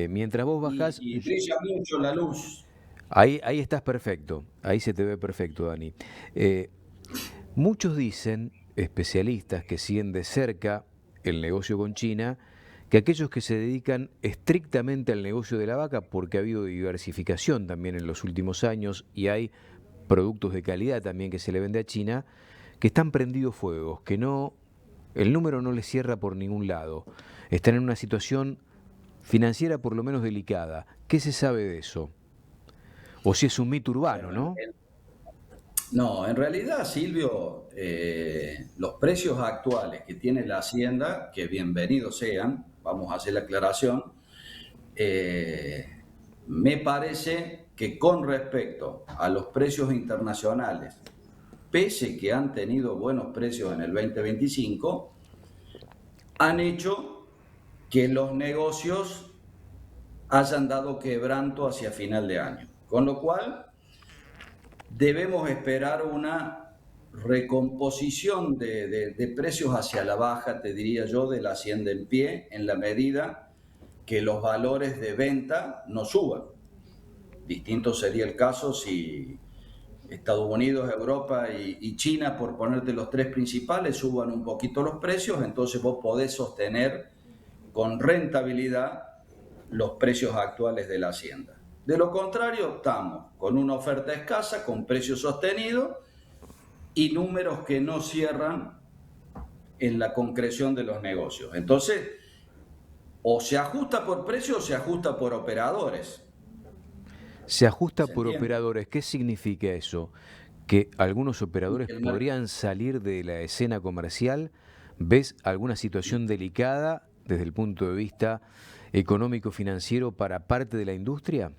Mientras vos bajás,
y brilla mucho la luz.
ahí estás perfecto, ahí se te ve perfecto, Dani. Eh, Muchos dicen, especialistas que siguen de cerca el negocio con China, que aquellos que se dedican estrictamente al negocio de la vaca, porque ha habido diversificación también en los últimos años y hay productos de calidad también que se le vende a China, que están prendidos fuegos, que no, el número no les cierra por ningún lado. Están en una situación financiera por lo menos delicada. ¿Qué se sabe de eso? O si es un mito urbano,
Bueno,
¿no?
no, en realidad, Silvio, los precios actuales que tiene la Hacienda, que bienvenidos sean, vamos a hacer la aclaración, eh, me parece que con respecto a los precios internacionales, pese que han tenido buenos precios en el 2025, han hecho que los negocios hayan dado quebranto hacia final de año. Con lo cual, debemos esperar una recomposición de precios hacia la baja, te diría yo, de la hacienda en pie, en la medida que los valores de venta no suban. Distinto sería el caso si Estados Unidos, Europa y China, por ponerte los tres principales, suban un poquito los precios, entonces vos podés sostener con rentabilidad los precios actuales de la hacienda. De lo contrario, estamos con una oferta escasa, con precios sostenidos y números que no cierran en la concreción de los negocios. Entonces, o se ajusta por precio o se ajusta por operadores.
Se ajusta
¿Se
por
entiende?
operadores. ¿Qué significa eso? Que algunos
Y
operadores
que el
podrían salir de la escena comercial. ¿Ves alguna situación delicada desde el punto de vista económico-financiero para parte de la industria?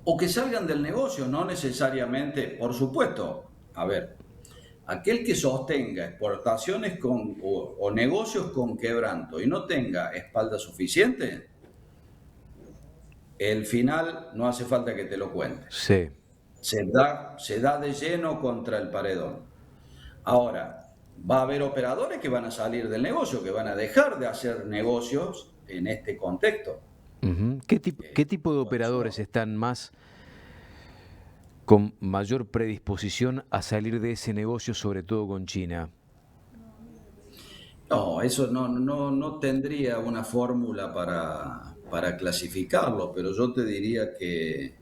o que salgan del negocio, no necesariamente, por supuesto. A ver, aquel que sostenga exportaciones o negocios con quebranto y no tenga espalda suficiente, el final no hace falta que te lo cuente.
Sí.
Se da de lleno contra el paredón. Ahora, va a haber operadores que van a salir del negocio, que van a dejar de hacer negocios en este contexto.
Ujú. ¿Qué tipo de operadores están con mayor predisposición a salir de ese negocio, sobre todo con China?
No, eso no tendría una fórmula para clasificarlo, pero yo te diría que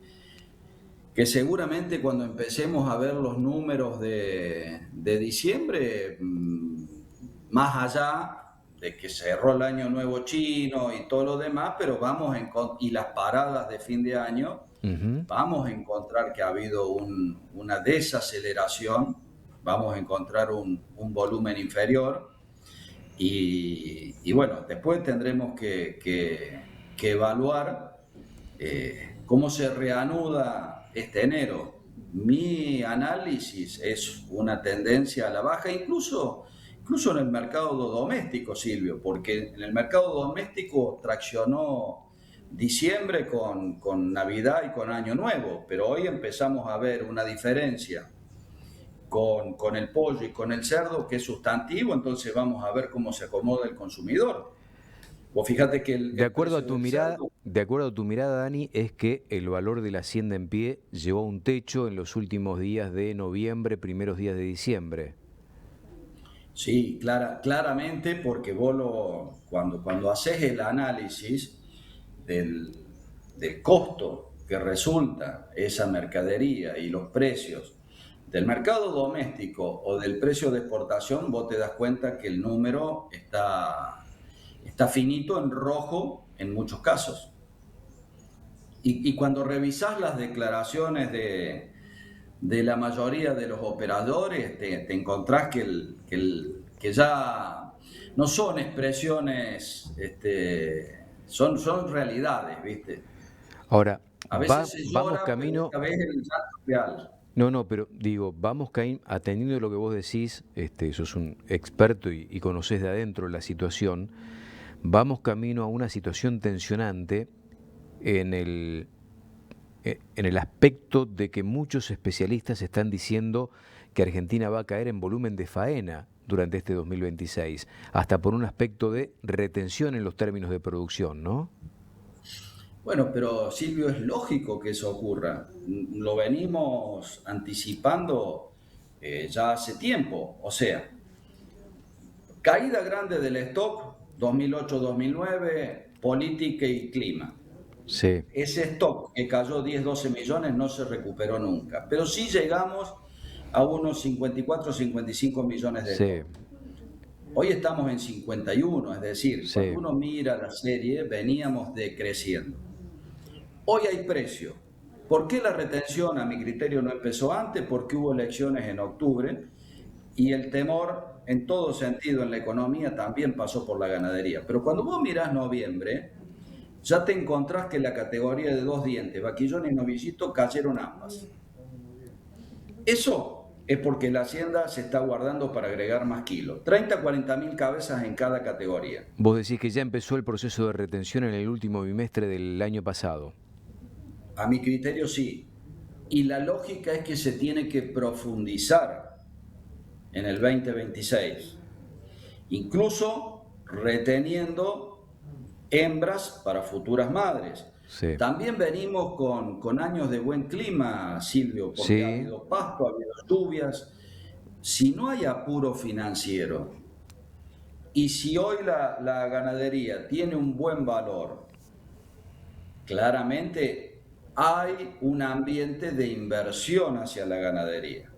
seguramente cuando empecemos a ver los números de diciembre, más allá de que cerró el año nuevo chino y todo lo demás, pero y las paradas de fin de año,
Ujú.
vamos a encontrar que ha habido una desaceleración, vamos a encontrar un volumen inferior y bueno, después tendremos que evaluar cómo se reanuda este enero. Mi análisis es una tendencia a la baja, incluso en el mercado doméstico, Silvio, porque en el mercado doméstico traccionó diciembre con Navidad y con Año Nuevo, pero hoy empezamos a ver una diferencia con el pollo y con el cerdo que es sustantivo, entonces vamos a ver cómo se acomoda el consumidor. Vos fíjate que
De
el
acuerdo a
precio
tu
del
mirada,
cerdo.
de acuerdo a tu mirada, Dani, es que el valor de la hacienda en pie llegó a un techo en los últimos días de noviembre, primeros días de diciembre.
Sí, claramente, porque cuando haces el análisis del, del costo que resulta esa mercadería y los precios del mercado doméstico o del precio de exportación, vos te das cuenta que el número está finito en rojo en muchos casos. Y cuando revisás las declaraciones de la mayoría de los operadores, te encontrás que ya no son expresiones, son realidades, ¿viste?
Ahora,
A veces se
vamos
llora, pero
camino.
esta vez el llanto es real.
No, no, pero digo, vamos atendiendo lo que vos decís, sos un experto y conocés de adentro la situación, vamos camino a una situación tensionante en el aspecto de que muchos especialistas están diciendo que Argentina va a caer en volumen de faena durante este 2026, hasta por un aspecto de retención en los términos de producción, ¿no?
Bueno, pero Silvio, es lógico que eso ocurra. Lo venimos anticipando ya hace tiempo. O sea, caída grande del stock 2008-2009, política y clima.
Sí,
Ese stock que cayó 10-12 millones no se recuperó nunca, pero sí llegamos a unos 54-55 millones de
sí,
stock. Hoy estamos en 51, es decir,
sí.
cuando uno mira la serie, veníamos decreciendo. Hoy hay precio. ¿Por qué la retención, a mi criterio, no empezó antes? Porque hubo elecciones en octubre y el temor en todo sentido en la economía también pasó por la ganadería. Pero cuando vos mirás noviembre, ya te encontrás que la categoría de dos dientes, vaquillón y novillito, cayeron ambas. Eso es porque la hacienda se está guardando para agregar más kilos. 30-40 mil cabezas en cada categoría.
Vos decís que ya empezó el proceso de retención en el último bimestre del año pasado.
A mi criterio sí. Y la lógica es que se tiene que profundizar en el 2026. Incluso reteniendo hembras para futuras madres.
Sí,
También venimos con años de buen clima, Silvio, porque ha
sí,
habido pasto, ha habido lluvias. Si no hay apuro financiero y si hoy la ganadería tiene un buen valor, claramente hay un ambiente de inversión hacia la ganadería.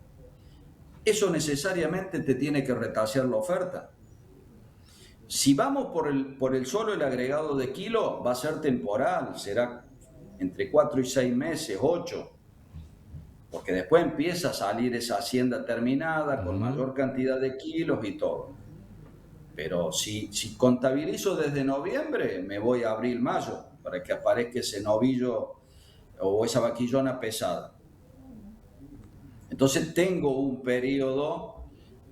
Eso necesariamente te tiene que retasear la oferta. Si vamos por el solo el agregado de kilo, va a ser temporal, será entre 4 y 6 meses, 8, porque después empieza a salir esa hacienda terminada con
ujú,
mayor cantidad de kilos y todo. Pero si contabilizo desde noviembre, me voy a abril, mayo, para que aparezca ese novillo o esa vaquillona pesada. Entonces tengo un periodo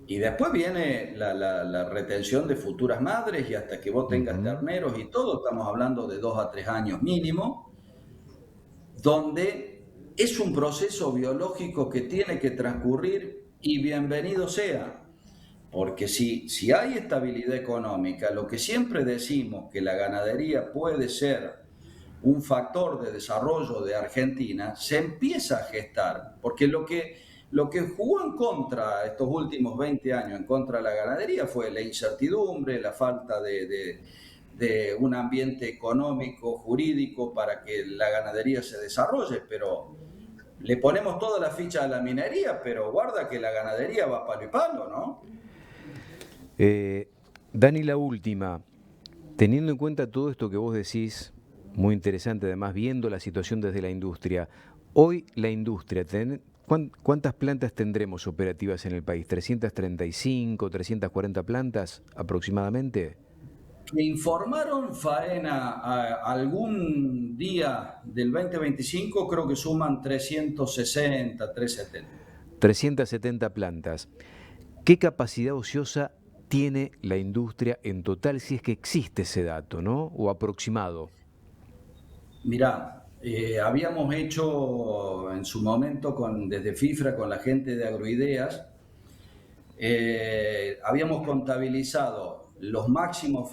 y después viene la retención de futuras madres y hasta que vos tengas
ujú.
terneros y todo, estamos hablando de 2 a 3 años mínimo, donde es un proceso biológico que tiene que transcurrir y bienvenido sea. Porque si hay estabilidad económica, lo que siempre decimos que la ganadería puede ser un factor de desarrollo de Argentina, se empieza a gestar, porque lo que jugó en contra estos últimos 20 años, en contra de la ganadería, fue la incertidumbre, la falta de un ambiente económico, jurídico, para que la ganadería se desarrolle, pero le ponemos toda la ficha a la minería, pero guarda que la ganadería va palo y palo, ¿no?
Dani, la última, teniendo en cuenta todo esto que vos decís, muy interesante además, viendo la situación desde la industria, hoy la industria, ¿cuántas plantas tendremos operativas en el país? ¿335, 340 plantas aproximadamente?
Me informaron Faena algún día del 2025, creo que suman 360, 370.
370 plantas. ¿Qué capacidad ociosa tiene la industria en total, si es que existe ese dato, ¿no? O aproximado.
Mirá, habíamos hecho en su momento desde FIFRA con la gente de Agroideas, habíamos contabilizado los máximos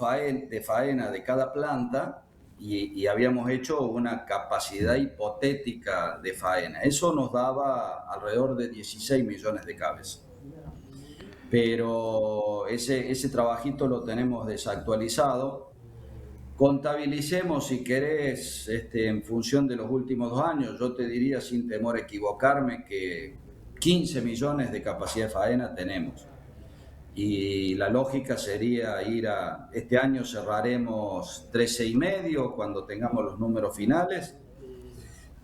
de faena de cada planta y habíamos hecho una capacidad hipotética de faena. Eso nos daba alrededor de 16 millones de cabezas. Pero ese trabajito lo tenemos desactualizado. Contabilicemos, si querés, en función de los últimos 2 años, yo te diría sin temor a equivocarme que 15 millones de capacidad de faena tenemos. Y la lógica sería este año cerraremos 13,5 cuando tengamos los números finales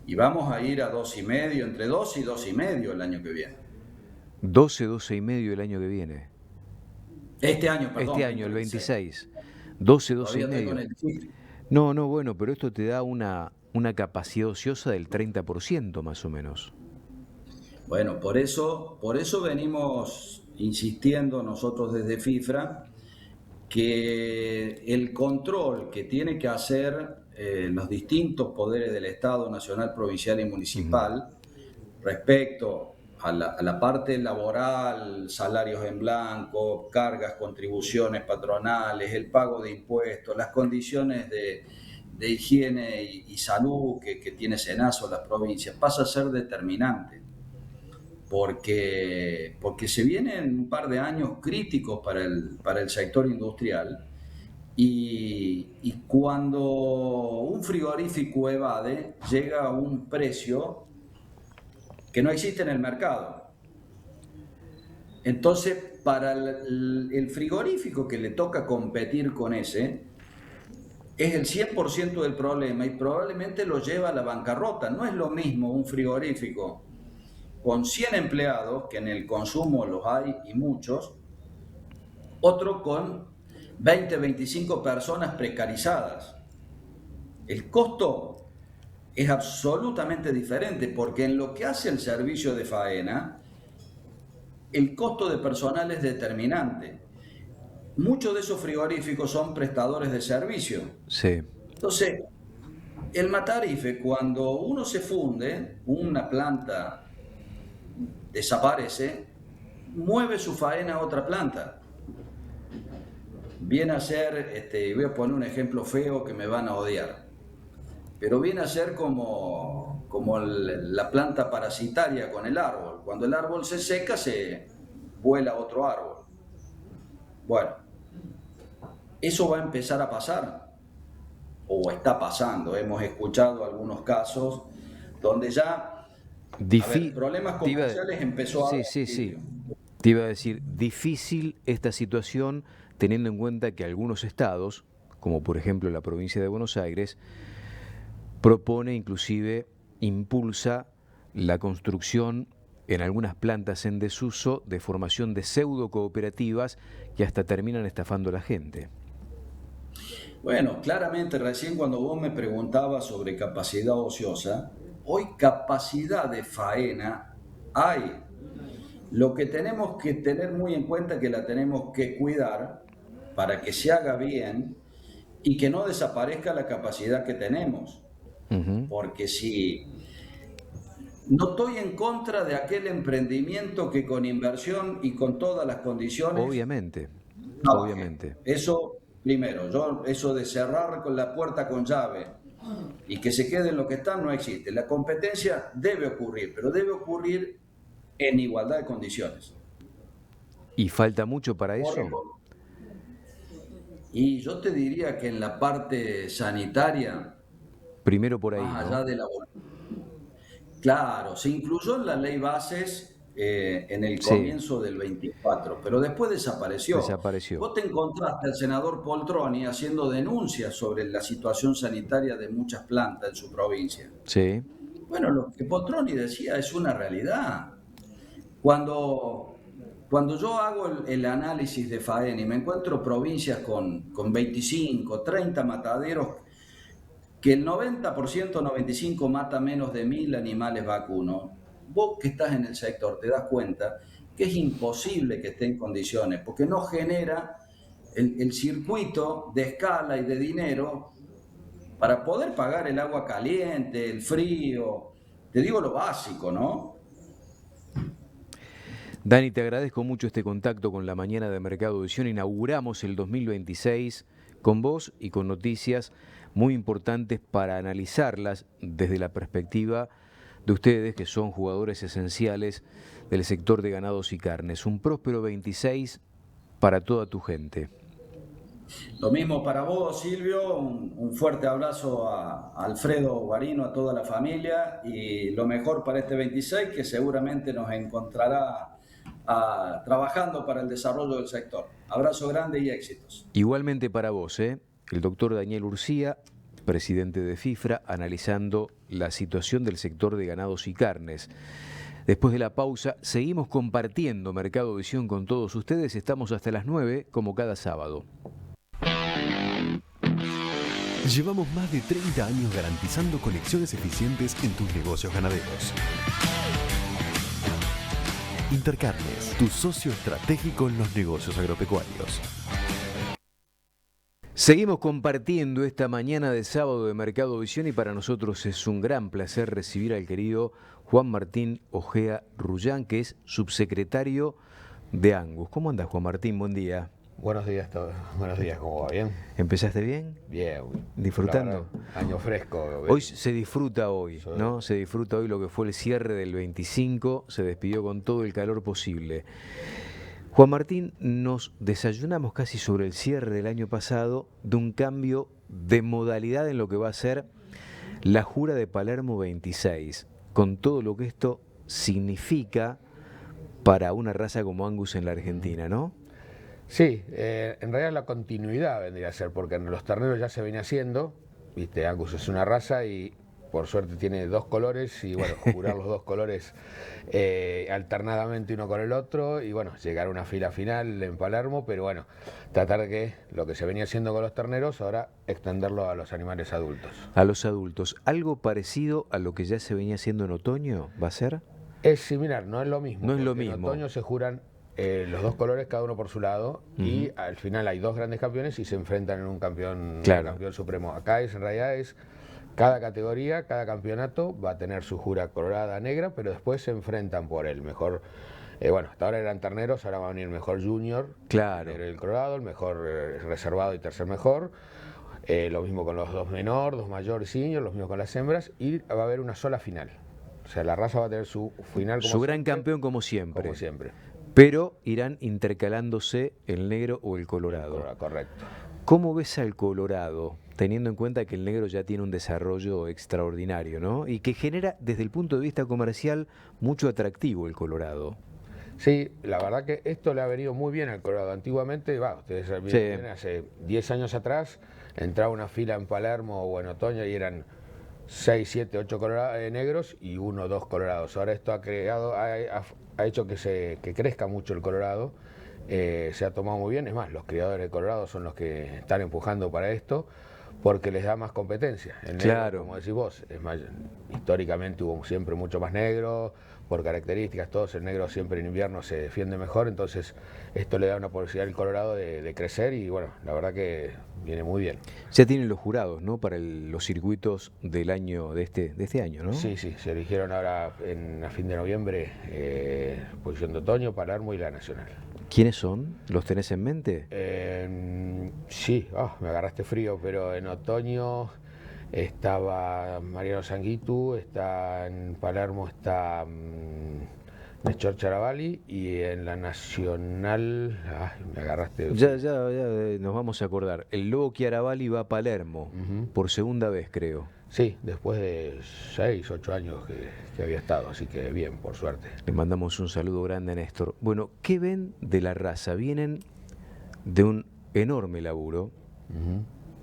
y vamos a ir a 2,5, entre 2 y 2,5 el año que viene.
12,5 el año que viene.
Este año, perdón.
Este año, el 26. 12,5. No, bueno, pero esto te da una capacidad ociosa del 30% más o menos.
Bueno, por eso venimos insistiendo nosotros desde FIFRA que el control que tiene que hacer los distintos poderes del Estado, nacional, provincial y municipal, respecto a la parte laboral, salarios en blanco, cargas, contribuciones patronales, el pago de impuestos, las condiciones de higiene y salud que tiene SENASO, las provincias, pasa a ser determinante. Porque se vienen un par de años críticos para el sector industrial y cuando un frigorífico evade, llega a un precio que no existe en el mercado. Entonces, para el frigorífico que le toca competir con ese, es el 100% del problema y probablemente lo lleva a la bancarrota. No es lo mismo un frigorífico con 100 empleados, que en el consumo los hay y muchos, otro con 20, 25 personas precarizadas. El costo es absolutamente diferente, porque en lo que hace el servicio de faena, el costo de personal es determinante. Muchos de esos frigoríficos son prestadores de servicio.
Sí.
Entonces, el Matarife, cuando uno se funde, una planta desaparece, mueve su faena a otra planta. Viene a ser, voy a poner un ejemplo feo que me van a odiar, pero viene a ser como la planta parasitaria con el árbol. Cuando el árbol se seca, se vuela otro árbol. Bueno, eso va a empezar a pasar, o está pasando. Hemos escuchado algunos casos donde ya problemas comerciales empezó a haber.
Sí. Te iba a decir, difícil esta situación teniendo en cuenta que algunos estados, como por ejemplo la provincia de Buenos Aires, propone, inclusive impulsa la construcción en algunas plantas en desuso de formación de pseudo cooperativas que hasta terminan estafando a la gente.
Bueno, claramente recién cuando vos me preguntabas sobre capacidad ociosa, hoy capacidad de faena hay. Lo que tenemos que tener muy en cuenta es que la tenemos que cuidar para que se haga bien y que no desaparezca la capacidad que tenemos. Porque si no estoy en contra de aquel emprendimiento que con inversión y con todas las condiciones...
Obviamente.
Eso primero, eso de cerrar con la puerta con llave y que se queden lo que están no existe. La competencia debe ocurrir, pero debe ocurrir en igualdad de condiciones.
¿Y falta mucho para eso?
Y yo te diría que en la parte sanitaria,
Primero por ahí,
más
¿no?
allá de la... Claro, se incluyó en la ley bases en el
Sí,
comienzo del 24, pero después desapareció.
desapareció.
Vos te encontraste al senador Poltroni haciendo denuncias sobre la situación sanitaria de muchas plantas en su provincia.
Sí,
Bueno, lo que Poltroni decía es una realidad. Cuando, cuando yo hago el análisis de faena y me encuentro provincias con 25, 30 mataderos, que el 90%, 95% mata menos de 1000 animales vacunos, vos que estás en el sector te das cuenta que es imposible que esté en condiciones, porque no genera el circuito de escala y de dinero para poder pagar el agua caliente, el frío, te digo lo básico, ¿no?
Dani, te agradezco mucho este contacto con la mañana de Mercado Visión. Inauguramos el 2026 con vos y con noticias muy importantes para analizarlas desde la perspectiva de ustedes, que son jugadores esenciales del sector de ganados y carnes. Un próspero 26 para toda tu gente.
Lo mismo para vos, Silvio, un fuerte abrazo a Alfredo Guarino, a toda la familia y lo mejor para este 26 que seguramente nos encontrará trabajando para el desarrollo del sector. Abrazo grande y éxitos.
Igualmente para vos, el doctor Daniel Urcía, presidente de FIFRA, analizando la situación del sector de ganados y carnes. Después de la pausa, seguimos compartiendo Mercado Visión con todos ustedes. Estamos hasta las 9, como cada sábado.
Llevamos más de 30 años garantizando conexiones eficientes en tus negocios ganaderos. Intercarnes, tu socio estratégico en los negocios agropecuarios.
Seguimos compartiendo esta mañana de sábado de Mercado Visión y para nosotros es un gran placer recibir al querido Juan Martín Ojea Rullán, que es subsecretario de Angus. ¿Cómo andas, Juan Martín? Buen día.
Buenos días todos. Buenos días, ¿cómo va? ¿Bien?
¿Empezaste bien?
Bien.
¿Disfrutando?
Año fresco.
Hoy se disfruta hoy,
Sí.
¿no? Se disfruta hoy lo que fue el cierre del 25, se despidió con todo el calor posible. Juan Martín, nos desayunamos casi sobre el cierre del año pasado de un cambio de modalidad en lo que va a ser la Jura de Palermo 26, con todo lo que esto significa para una raza como Angus en la Argentina, ¿no?
Sí, en realidad la continuidad vendría a ser, porque en los terneros ya se venía haciendo, viste, Angus es una raza y por suerte tiene dos colores y bueno, jurar los dos colores alternadamente uno con el otro y bueno, llegar a una fila final en Palermo, pero bueno, tratar de que lo que se venía haciendo con los terneros, ahora extenderlo a los animales adultos.
A los adultos, ¿algo parecido a lo que ya se venía haciendo en otoño va a ser?
Es similar, no es lo mismo.
No es lo
porque
mismo.
En otoño se juran los dos colores, cada uno por su lado, y al final hay dos grandes campeones y se enfrentan en un campeón,
Claro.
un campeón supremo. Acá en realidad es cada categoría, cada campeonato va a tener su jura colorada, negra, pero después se enfrentan por el mejor. Bueno, hasta ahora eran terneros, ahora va a venir el mejor junior,
Claro.
el colorado, el mejor reservado y tercer mejor. Lo mismo con los dos menor, dos mayor y senior, lo mismo con las hembras, y va a haber una sola final. O sea, la raza va a tener su final como
Su gran
siempre,
campeón como siempre.
Como siempre.
Pero irán intercalándose el negro o el colorado.
Correcto.
¿Cómo ves al colorado, teniendo en cuenta que el negro ya tiene un desarrollo extraordinario, ¿no? Y que genera, desde el punto de vista comercial, mucho atractivo el colorado?
Sí, la verdad que esto le ha venido muy bien al colorado. Antiguamente, ustedes saben bien, hace 10 años atrás, entraba una fila en Palermo o en otoño y eran 6, 7, 8 negros y 1 o 2 colorados. Ahora esto ha hecho que crezca mucho el colorado, se ha tomado muy bien. Es más, los criadores de colorado son los que están empujando para esto porque les da más competencia. El negro,
Claro.
como decís vos, es más, históricamente hubo siempre mucho más negro, por características, todos el negro siempre en invierno se defiende mejor, entonces esto le da una posibilidad al colorado de crecer y bueno, la verdad que viene muy bien.
Ya tienen los jurados, ¿no? Para los circuitos del año de este año, ¿no?
Sí, se eligieron ahora a fin de noviembre, posición de otoño, Palermo y la Nacional.
¿Quiénes son? ¿Los tenés en mente?
Sí, me agarraste frío, pero en otoño estaba Mariano Sanguitu, está en Palermo, está Néstor Charavalli, y en la Nacional, me agarraste.
Ya nos vamos a acordar. El Lobo Chiaravalli va a Palermo, por segunda vez, creo.
Sí, después de 6, 8 años que había estado, así que bien, por suerte.
Le mandamos un saludo grande a Néstor. Bueno, ¿qué ven de la raza? Vienen de un enorme laburo,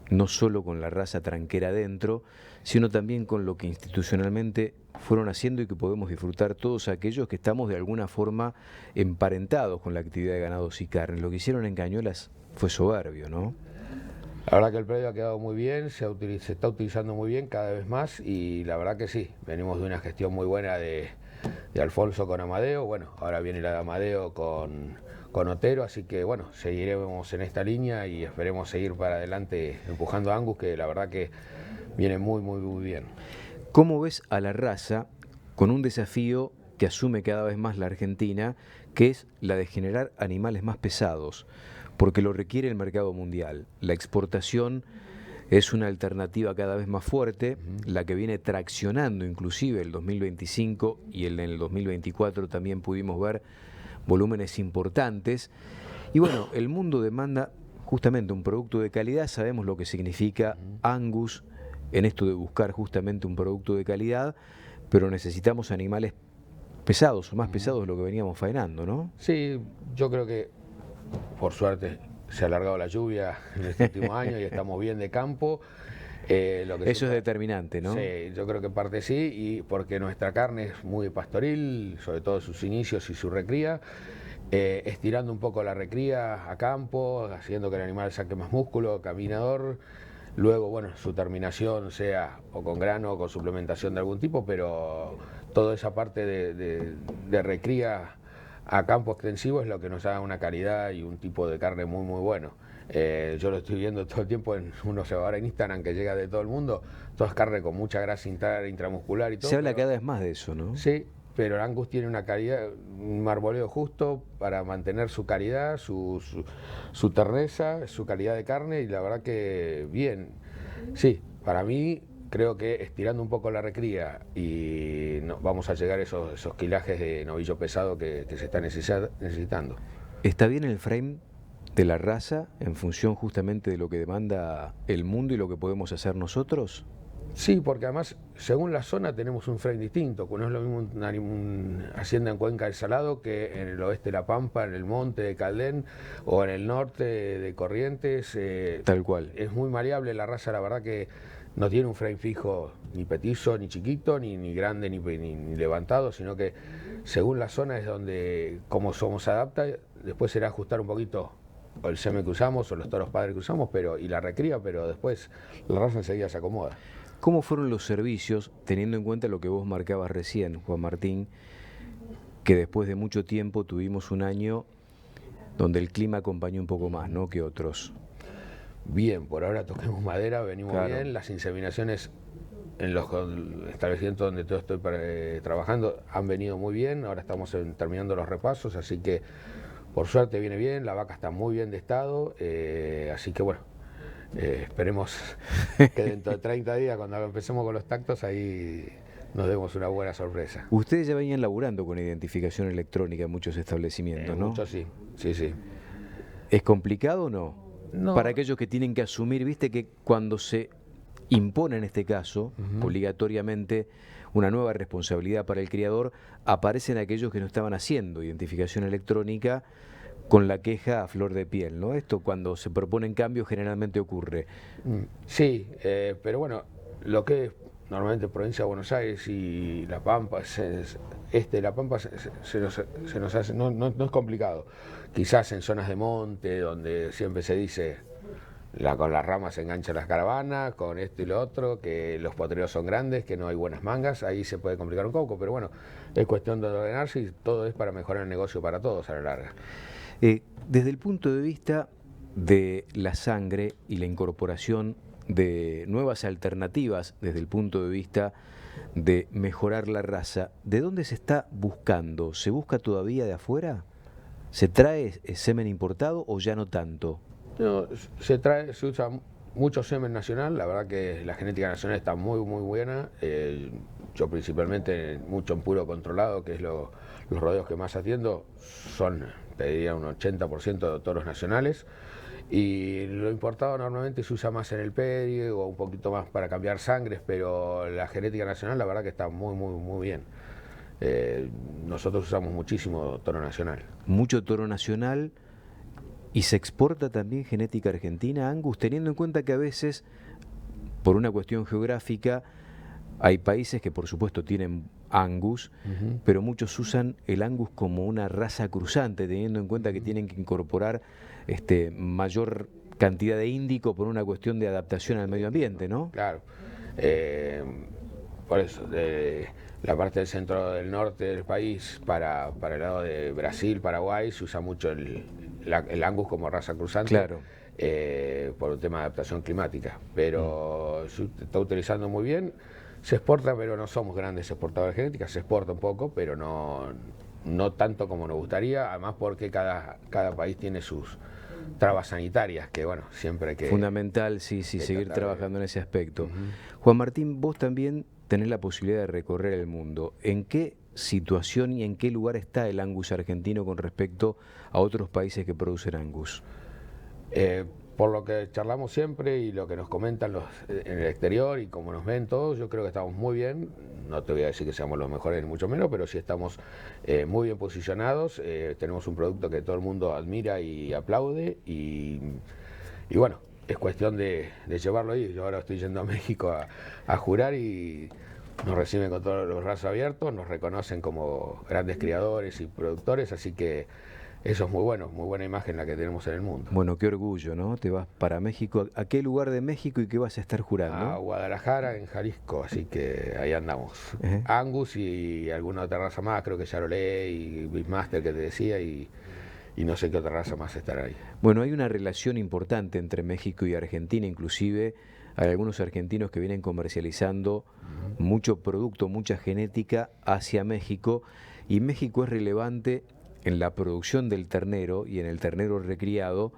no solo con la raza tranquera adentro, sino también con lo que institucionalmente fueron haciendo y que podemos disfrutar todos aquellos que estamos de alguna forma emparentados con la actividad de ganados y carne. Lo que hicieron en Cañuelas fue soberbio, ¿no?
La verdad que el predio ha quedado muy bien, se está utilizando muy bien cada vez más, y la verdad que sí, venimos de una gestión muy buena de Alfonso con Amadeo, bueno, ahora viene la de Amadeo con Otero, así que bueno, seguiremos en esta línea y esperemos seguir para adelante empujando a Angus, que la verdad que viene muy bien.
¿Cómo ves a la raza con un desafío que asume cada vez más la Argentina, que es la de generar animales más pesados? Porque lo requiere el mercado mundial. La exportación es una alternativa cada vez más fuerte, la que viene traccionando inclusive el 2025 y en el 2024 también pudimos ver volúmenes importantes. Y bueno, el mundo demanda justamente un producto de calidad, sabemos lo que significa Angus en esto de buscar justamente un producto de calidad, pero necesitamos animales pesados, o más pesados de lo que veníamos faenando, ¿no?
Sí, yo creo que por suerte se ha alargado la lluvia en este último año y estamos bien de campo.
Eso es determinante, ¿no?
Sí, yo creo que en parte sí, y porque nuestra carne es muy pastoril, sobre todo sus inicios y su recría, estirando un poco la recría a campo, haciendo que el animal saque más músculo, caminador. Luego, bueno, su terminación sea o con grano o con suplementación de algún tipo, pero toda esa parte de recría a campo extensivo es lo que nos da una calidad y un tipo de carne muy bueno. Yo lo estoy viendo todo el tiempo ahora en Instagram, que llega de todo el mundo, toda es carne con mucha grasa intramuscular y todo.
Se habla cada vez más de eso, ¿no?
Sí, pero el Angus tiene una calidad, un marboleo justo para mantener su calidad, su terneza, su calidad de carne, y la verdad que bien. Sí, para mí creo que estirando un poco la recría y vamos a llegar a esos quilajes de novillo pesado que se está necesitando.
¿Está bien el frame de la raza en función justamente de lo que demanda el mundo y lo que podemos hacer nosotros?
Sí, porque además, según la zona, tenemos un frame distinto. No es lo mismo una hacienda en Cuenca del Salado que en el oeste de La Pampa, en el monte de Caldén, o en el norte de Corrientes.
Tal cual.
Es muy variable la raza, la verdad que no tiene un frame fijo, ni petizo, ni chiquito, ni grande, ni levantado, sino que según la zona es donde, como somos, se adapta. Después será ajustar un poquito o el semen que usamos o los toros padres que usamos, y la recría, pero después la raza enseguida se acomoda.
¿Cómo fueron los servicios, teniendo en cuenta lo que vos marcabas recién, Juan Martín, que después de mucho tiempo tuvimos un año donde el clima acompañó un poco más, ¿no?, que otros?
Bien, por ahora toquemos madera, venimos bien. Las inseminaciones en los establecimientos donde todo estoy trabajando han venido muy bien. Ahora estamos terminando los repasos, así que por suerte viene bien. La vaca está muy bien de estado, así que bueno, esperemos que dentro de 30 días, cuando empecemos con los tactos, ahí nos demos una buena sorpresa.
Ustedes ya venían laburando con identificación electrónica en muchos establecimientos, ¿no?
Muchos sí.
¿Es complicado o no?
No.
Para aquellos que tienen que asumir, viste que cuando se impone en este caso, obligatoriamente, una nueva responsabilidad para el criador, aparecen aquellos que no estaban haciendo identificación electrónica con la queja a flor de piel, ¿no? Esto cuando se proponen cambios generalmente ocurre.
Sí, pero bueno, lo que es normalmente provincia de Buenos Aires y La Pampa, La Pampa se nos hace, no es complicado. Quizás en zonas de monte, donde siempre se dice con las ramas se enganchan las caravanas, con esto y lo otro, que los potreros son grandes, que no hay buenas mangas, ahí se puede complicar un poco, pero bueno, es cuestión de ordenarse y todo es para mejorar el negocio para todos a la larga.
Desde el punto de vista de la sangre y la incorporación de nuevas alternativas, desde el punto de vista de mejorar la raza, ¿de dónde se está buscando? ¿Se busca todavía de afuera? ¿Se trae semen importado o ya no tanto?
No, se usa mucho semen nacional, la verdad que la genética nacional está muy buena. Yo principalmente mucho en puro controlado, que es los rodeos que más atiendo, son, te diría, un 80% de toros nacionales. Y lo importado normalmente se usa más en el pedi o un poquito más para cambiar sangres, pero la genética nacional la verdad que está muy bien. Nosotros usamos muchísimo toro nacional.
Mucho toro nacional. ¿Y se exporta también genética argentina, Angus, teniendo en cuenta que a veces, por una cuestión geográfica, hay países que por supuesto tienen Angus, pero muchos usan el Angus como una raza cruzante, teniendo en cuenta que tienen que incorporar mayor cantidad de índico por una cuestión de adaptación al medio ambiente, ¿no?
Claro. Por eso, la parte del centro del norte del país, para el lado de Brasil, Paraguay, se usa mucho el Angus como raza cruzante.
Claro.
Por un tema de adaptación climática, pero se está utilizando muy bien. Se exporta, pero no somos grandes exportadores de genética. Se exporta un poco, pero no tanto como nos gustaría, además porque cada país tiene sus trabas sanitarias, que bueno, siempre hay que...
Fundamental, sí, seguir trabajando en ese aspecto. Juan Martín, vos también tenés la posibilidad de recorrer el mundo. ¿En qué situación y en qué lugar está el Angus argentino con respecto a otros países que producen Angus?
Por lo que charlamos siempre y lo que nos comentan en el exterior y como nos ven todos, yo creo que estamos muy bien. No te voy a decir que seamos los mejores, ni mucho menos, pero sí estamos muy bien posicionados. Tenemos un producto que todo el mundo admira y aplaude y bueno, es cuestión de llevarlo ahí. Yo ahora estoy yendo a México a jurar y nos reciben con todos los brazos abiertos, nos reconocen como grandes criadores y productores, así que eso es muy bueno, muy buena imagen la que tenemos en el mundo.
Bueno, qué orgullo, ¿no? Te vas para México. ¿A qué lugar de México y qué vas a estar jurando?
A Guadalajara, en Jalisco, así que ahí andamos. Angus y alguna otra raza más, creo que Charolais y Beefmaster que te decía, y no sé qué otra raza más estará ahí.
Bueno, hay una relación importante entre México y Argentina, inclusive hay algunos argentinos que vienen comercializando mucho producto, mucha genética hacia México, y México es relevante en la producción del ternero y en el ternero recriado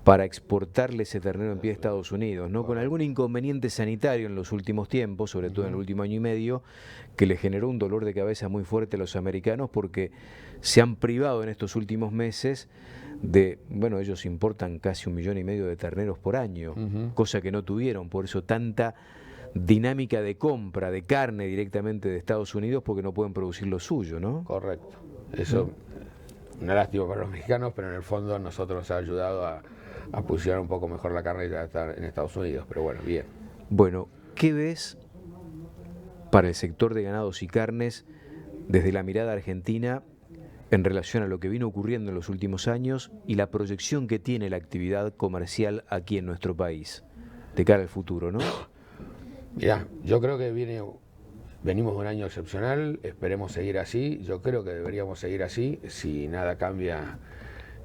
para exportarle ese ternero en pie a Estados Unidos, ¿no? Con algún inconveniente sanitario en los últimos tiempos, sobre todo en el último año y medio, que le generó un dolor de cabeza muy fuerte a los americanos porque se han privado en estos últimos meses de, bueno, ellos importan casi 1,5 millones de terneros por año, cosa que no tuvieron, por eso tanta dinámica de compra de carne directamente de Estados Unidos porque no pueden producir lo suyo, ¿no?
Correcto. Eso, una lástima para los mexicanos, pero en el fondo a nosotros nos ha ayudado a posicionar un poco mejor la carne en Estados Unidos, pero bueno, bien.
Bueno, ¿qué ves para el sector de ganados y carnes desde la mirada argentina en relación a lo que vino ocurriendo en los últimos años y la proyección que tiene la actividad comercial aquí en nuestro país, de cara al futuro, ¿no?
Mirá, yo creo que venimos de un año excepcional, esperemos seguir así, yo creo que deberíamos seguir así, si nada cambia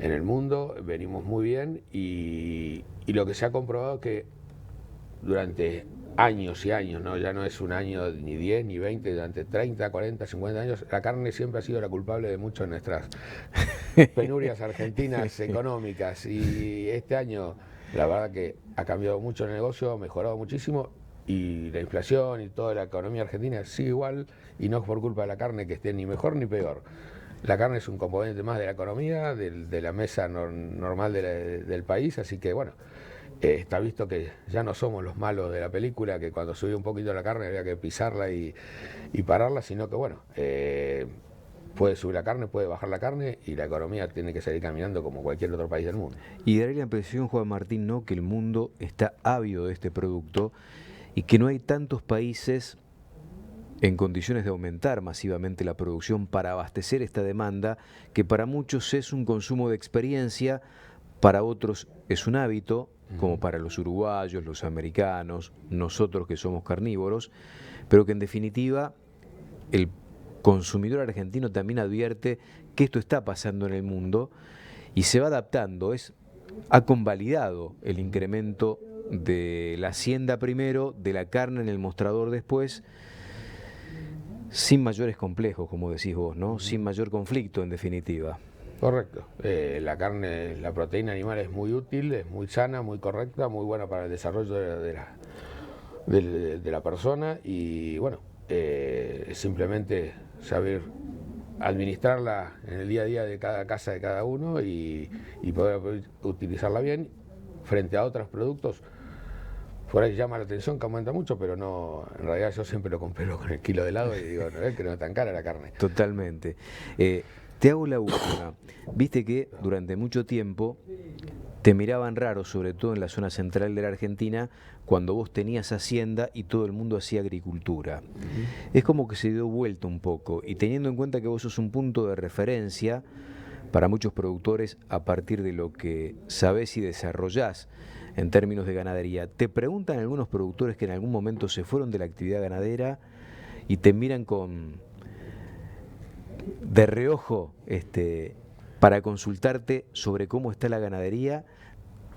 en el mundo, venimos muy bien y lo que se ha comprobado es que durante años y años, ¿no? Ya no es un año ni 10 ni 20, durante 30, 40, 50 años, la carne siempre ha sido la culpable de muchas de nuestras penurias argentinas económicas, y este año la verdad que ha cambiado mucho el negocio, ha mejorado muchísimo, y la inflación y toda la economía argentina sigue igual, y no es por culpa de la carne que esté ni mejor ni peor. La carne es un componente más de la economía, de la mesa normal del país, así que bueno, está visto que ya no somos los malos de la película, que cuando subía un poquito la carne había que pisarla y pararla, sino que bueno, puede subir la carne, puede bajar la carne, y la economía tiene que seguir caminando como cualquier otro país del mundo.
Y daría la impresión, Juan Martín, ¿no?, que el mundo está ávido de este producto y que no hay tantos países en condiciones de aumentar masivamente la producción para abastecer esta demanda, que para muchos es un consumo de experiencia, para otros es un hábito, como para los uruguayos, los americanos, nosotros que somos carnívoros, pero que en definitiva el consumidor argentino también advierte que esto está pasando en el mundo y se va adaptando. Ha convalidado el incremento de la hacienda primero, de la carne en el mostrador después, sin mayores complejos, como decís vos, ¿no? Sin mayor conflicto, en definitiva.
Correcto. La carne, la proteína animal es muy útil, es muy sana, muy correcta, muy buena para el desarrollo de la persona y bueno, simplemente saber administrarla en el día a día de cada casa de cada uno y poder utilizarla bien frente a otros productos. Por ahí llama la atención que aumenta mucho, pero no, en realidad yo siempre lo comparo con el kilo de helado y digo, no es que no es tan cara la carne.
Totalmente. Te hago la última. Viste que durante mucho tiempo te miraban raro, sobre todo en la zona central de la Argentina, cuando vos tenías hacienda y todo el mundo hacía agricultura. Es como que se dio vuelta un poco, y teniendo en cuenta que vos sos un punto de referencia para muchos productores a partir de lo que sabés y desarrollás en términos de ganadería, te preguntan algunos productores que en algún momento se fueron de la actividad ganadera y te miran de reojo para consultarte sobre cómo está la ganadería,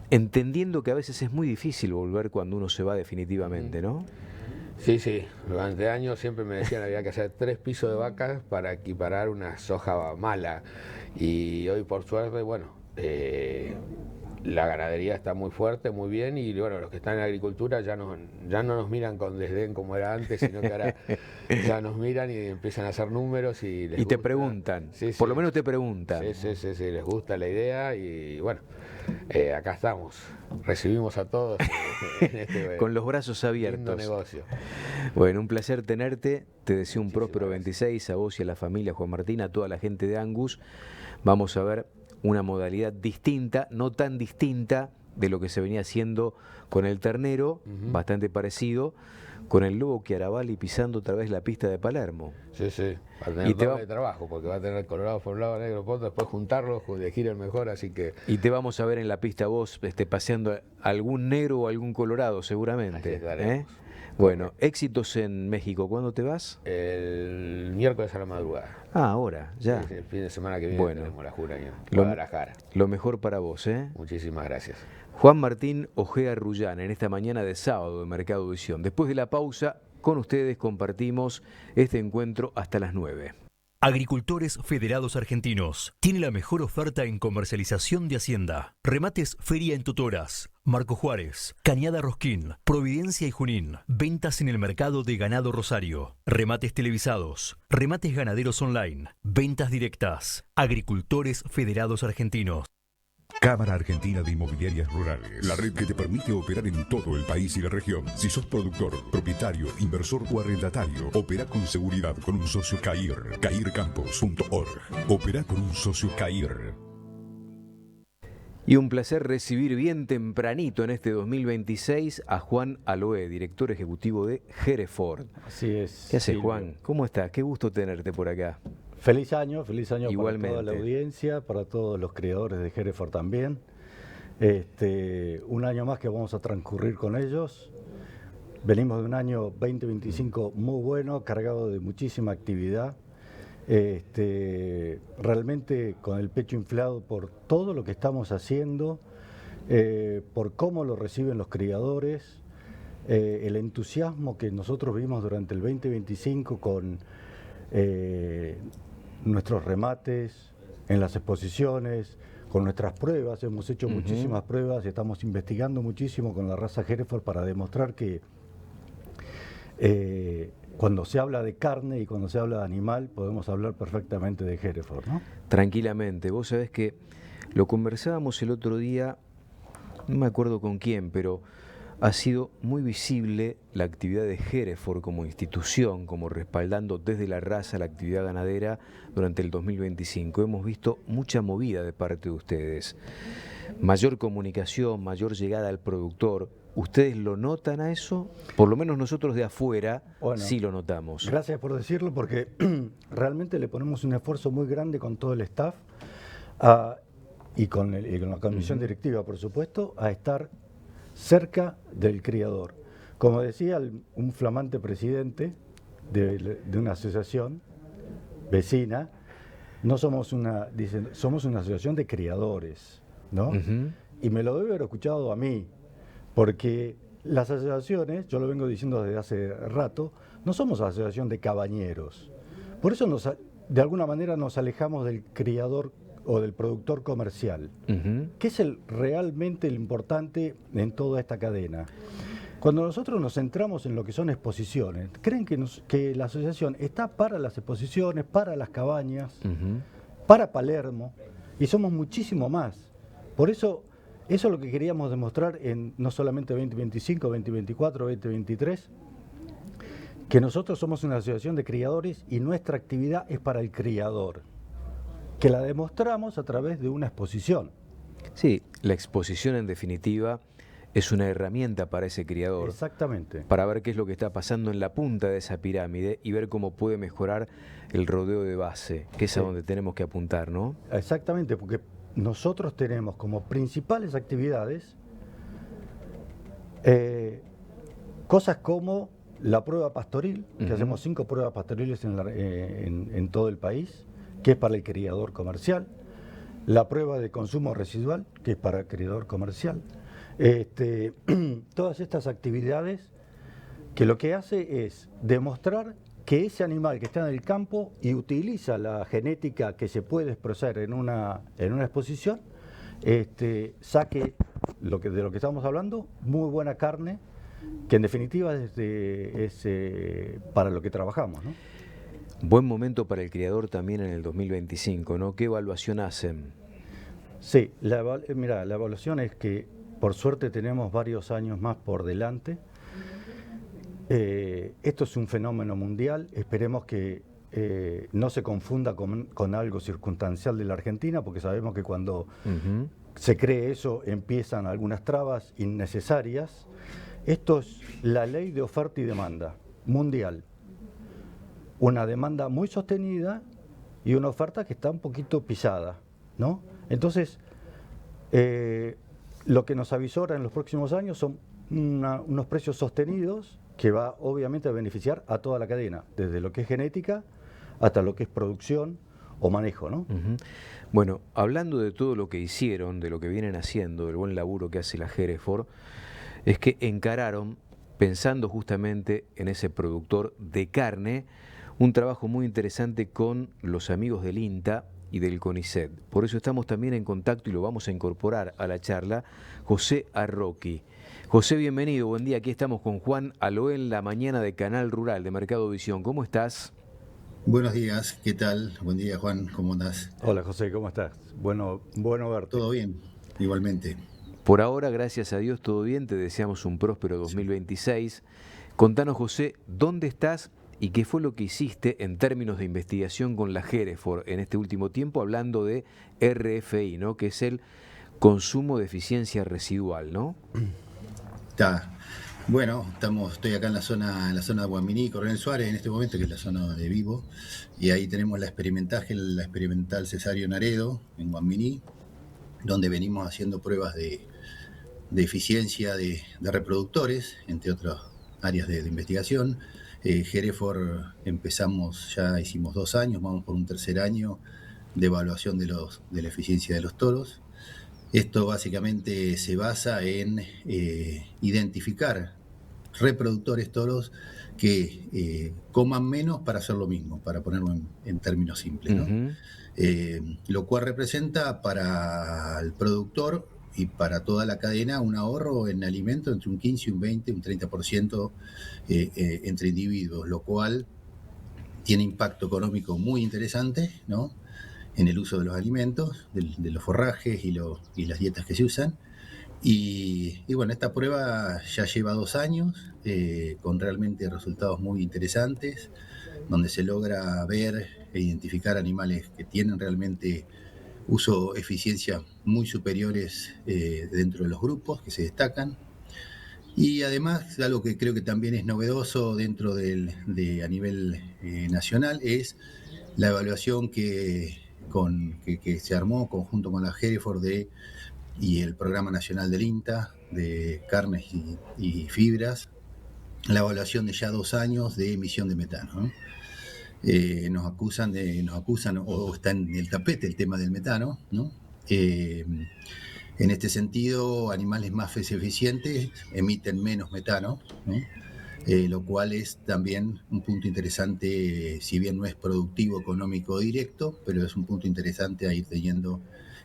entendiendo que a veces es muy difícil volver cuando uno se va definitivamente, ¿no?
Sí, sí, durante años siempre me decían que había que hacer 3 pisos de vacas para equiparar una soja mala y hoy por suerte, bueno, la ganadería está muy fuerte, muy bien y bueno, los que están en agricultura ya no nos miran con desdén como era antes, sino que ahora ya nos miran y empiezan a hacer números y les
te
gusta.
Preguntan,
sí,
por
sí.
Lo menos te preguntan.
Sí, les gusta la idea y bueno, acá estamos, recibimos a todos en este
con los brazos abiertos.
lindo negocio.
Bueno, un placer tenerte, te deseo un próspero 26 a vos y a la familia Juan Martín, a toda la gente de Angus. Vamos a ver una modalidad distinta, no tan distinta de lo que se venía haciendo con el ternero, bastante parecido, con el lobo Chiaravalle pisando otra vez la pista de Palermo.
Sí, sí, va a tener doble trabajo, porque va a tener colorado, poblado, negro, poto, después juntarlos, elegir el mejor, así que...
Y te vamos a ver en la pista vos paseando algún negro o algún colorado, seguramente. Bueno, éxitos en México. ¿Cuándo te vas?
El miércoles a la madrugada.
Ah, ahora, ya.
Sí, el fin de semana que viene tenemos la jura en Guadalajara.
Lo mejor para vos, ¿eh?
Muchísimas gracias.
Juan Martín Ojea Rullán, en esta mañana de sábado de Mercado Visión. Después de la pausa, con ustedes compartimos este encuentro hasta las 9.
Agricultores Federados Argentinos tiene la mejor oferta en comercialización de Hacienda. Remates Feria en Totoras, Marco Juárez, Cañada Rosquín, Providencia y Junín. Ventas en el mercado de ganado Rosario. Remates televisados. Remates ganaderos online. Ventas directas. Agricultores Federados Argentinos.
Cámara Argentina de Inmobiliarias Rurales, la red que te permite operar en todo el país y la región. Si sos productor, propietario, inversor o arrendatario, opera con seguridad con un socio CAIR. CAIRcampos.org. Opera con un socio CAIR.
Y un placer recibir bien tempranito en este 2026 a Juan Aloé, director ejecutivo de Hereford.
Así es.
¿Qué haces, Juan? ¿Cómo estás? Qué gusto tenerte por acá.
Feliz año
Igualmente.
Para toda la audiencia, para todos los creadores de Hereford también. Un año más que vamos a transcurrir con ellos. Venimos de un año 2025 muy bueno, cargado de muchísima actividad. Realmente con el pecho inflado por todo lo que estamos haciendo, por cómo lo reciben los criadores, el entusiasmo que nosotros vimos durante el 2025 con nuestros remates, en las exposiciones, con nuestras pruebas. Hemos hecho muchísimas pruebas y estamos investigando muchísimo con la raza Hereford para demostrar que cuando se habla de carne y cuando se habla de animal podemos hablar perfectamente de Hereford, ¿no?
Tranquilamente. Vos sabés que lo conversábamos el otro día, no me acuerdo con quién, pero ha sido muy visible la actividad de Hereford como institución, como respaldando desde la raza la actividad ganadera durante el 2025. Hemos visto mucha movida de parte de ustedes, mayor comunicación, mayor llegada al productor. ¿Ustedes lo notan a eso? Por lo menos nosotros de afuera sí lo notamos.
Gracias por decirlo, porque realmente le ponemos un esfuerzo muy grande con todo el staff y con la comisión directiva, por supuesto, a estar cerca del criador. Como decía un flamante presidente de una asociación vecina, no somos somos una asociación de criadores, ¿no? Y me lo debe haber escuchado a mí, porque las asociaciones, yo lo vengo diciendo desde hace rato, no somos asociación de cabañeros. Por eso de alguna manera nos alejamos del criador o del productor comercial. ¿Qué es realmente lo importante en toda esta cadena? Cuando nosotros nos centramos en lo que son exposiciones, creen que la asociación está para las exposiciones, para las cabañas, para Palermo, y somos muchísimo más. Por eso es lo que queríamos demostrar en no solamente 2025, 2024, 2023, que nosotros somos una asociación de criadores y nuestra actividad es para el criador, que la demostramos a través de una exposición.
Sí, la exposición en definitiva es una herramienta para ese criador.
Exactamente.
Para ver qué es lo que está pasando en la punta de esa pirámide y ver cómo puede mejorar el rodeo de base, que es a donde tenemos que apuntar, ¿no?
Exactamente, porque nosotros tenemos como principales actividades cosas como la prueba pastoril, que hacemos 5 pruebas pastoriles en todo el país, que es para el criador comercial, la prueba de consumo residual, que es para el criador comercial. Todas estas actividades que lo que hace es demostrar que ese animal que está en el campo y utiliza la genética que se puede expresar en una exposición, saque de lo que estamos hablando, muy buena carne, que en definitiva es para lo que trabajamos, ¿no?
Buen momento para el criador también en el 2025, ¿no? ¿Qué evaluación hacen?
Sí, mira, la evaluación es que por suerte tenemos varios años más por delante. Esto es un fenómeno mundial, esperemos que no se confunda con algo circunstancial de la Argentina, porque sabemos que cuando se cree eso empiezan algunas trabas innecesarias. Esto es la ley de oferta y demanda mundial. Una demanda muy sostenida y una oferta que está un poquito pisada, ¿no? Entonces, lo que nos avisora en los próximos años son unos precios sostenidos que va obviamente a beneficiar a toda la cadena, desde lo que es genética hasta lo que es producción o manejo, ¿no?
Bueno, hablando de todo lo que hicieron, de lo que vienen haciendo, del buen laburo que hace la Hereford, es que encararon, pensando justamente en ese productor de carne, un trabajo muy interesante con los amigos del INTA y del CONICET. Por eso estamos también en contacto y lo vamos a incorporar a la charla, José Arroqui. José, bienvenido, buen día. Aquí estamos con Juan Aloé en la mañana de Canal Rural de Mercado Visión. ¿Cómo estás?
Buenos días, ¿qué tal? Buen día, Juan, ¿cómo andás?
Hola, José, ¿cómo estás? Bueno verte.
Todo bien, igualmente.
Por ahora, gracias a Dios, todo bien. Te deseamos un próspero 2026. Contanos, José, ¿dónde estás y qué fue lo que hiciste en términos de investigación con la Hereford en este último tiempo, hablando de RFI, ¿no? Que es el consumo de eficiencia residual, ¿no?
Está. Bueno, estoy acá en la zona de Guaminí, Coronel Suárez, en este momento, que es la zona de Vivo, y ahí tenemos la experimental Cesario Naredo, en Guaminí, donde venimos haciendo pruebas de eficiencia de reproductores, entre otras áreas de investigación. Hereford empezamos, ya hicimos 2 años, vamos por un 3er año de evaluación de la eficiencia de los toros. Esto básicamente se basa en identificar reproductores toros que coman menos para hacer lo mismo, para ponerlo en términos simples, ¿no? Lo cual representa para el productor y para toda la cadena un ahorro en alimento entre un 15, un 20, un 30% entre individuos, lo cual tiene impacto económico muy interesante, ¿no? En el uso de los alimentos, de los forrajes y las dietas que se usan. Y bueno, esta prueba ya lleva 2 años, con realmente resultados muy interesantes, donde se logra ver e identificar animales que tienen realmente eficiencias muy superiores dentro de los grupos que se destacan. Y además, algo que creo que también es novedoso dentro a nivel nacional, es la evaluación que se armó conjunto con la Hereford y el Programa Nacional del INTA de carnes y fibras, la evaluación de ya 2 años de emisión de metano, ¿no? Nos acusan o está en el tapete el tema del metano, ¿no? En este sentido, animales más eficientes emiten menos metano, ¿no? lo cual es también un punto interesante, si bien no es productivo económico directo, pero es un punto interesante a ir teniendo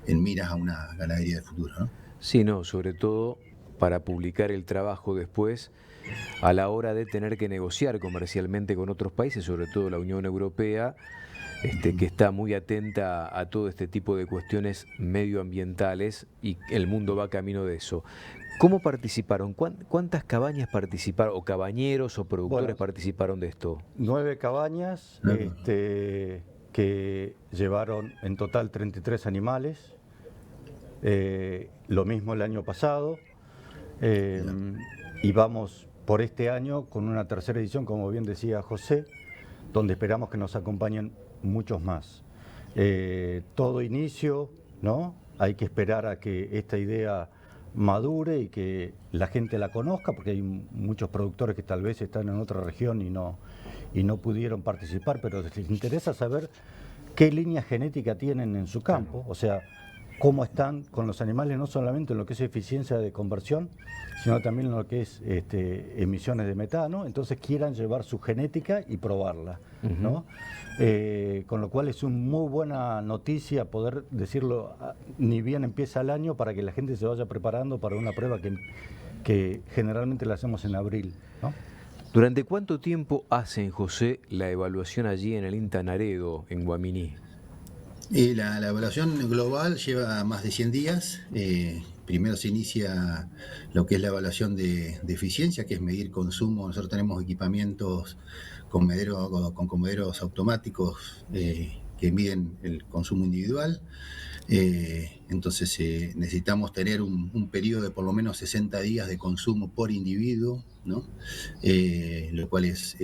en miras a una ganadería de futuro, ¿no?
Sí, no, sobre todo para publicar el trabajo después a la hora de tener que negociar comercialmente con otros países, sobre todo la Unión Europea, que está muy atenta a todo este tipo de cuestiones medioambientales y el mundo va camino de eso. ¿Cómo participaron? ¿Cuántas cabañas participaron, o cabañeros o productores participaron de esto?
9 cabañas que llevaron en total 33 animales, lo mismo el año pasado, y vamos por este año con una tercera edición, como bien decía José, donde esperamos que nos acompañen muchos más. Todo inicio, ¿no? Hay que esperar a que esta idea madure y que la gente la conozca, porque hay muchos productores que tal vez están en otra región y no pudieron participar, pero les interesa saber qué línea genética tienen en su campo, o sea, cómo están con los animales, no solamente en lo que es eficiencia de conversión, sino también en lo que es emisiones de metano. Entonces quieran llevar su genética y probarla, ¿no? Con lo cual es una muy buena noticia poder decirlo ni bien empieza el año, para que la gente se vaya preparando para una prueba que generalmente la hacemos en abril, ¿no?
¿Durante cuánto tiempo hacen, José, la evaluación allí en el INTA Naredo, en Guaminí?
La evaluación global lleva más de 100 días. Primero se inicia lo que es la evaluación de eficiencia, que es medir consumo. Nosotros tenemos equipamientos con comederos automáticos que miden el consumo individual. Entonces necesitamos tener un periodo de por lo menos 60 días de consumo por individuo, ¿no? Lo cual es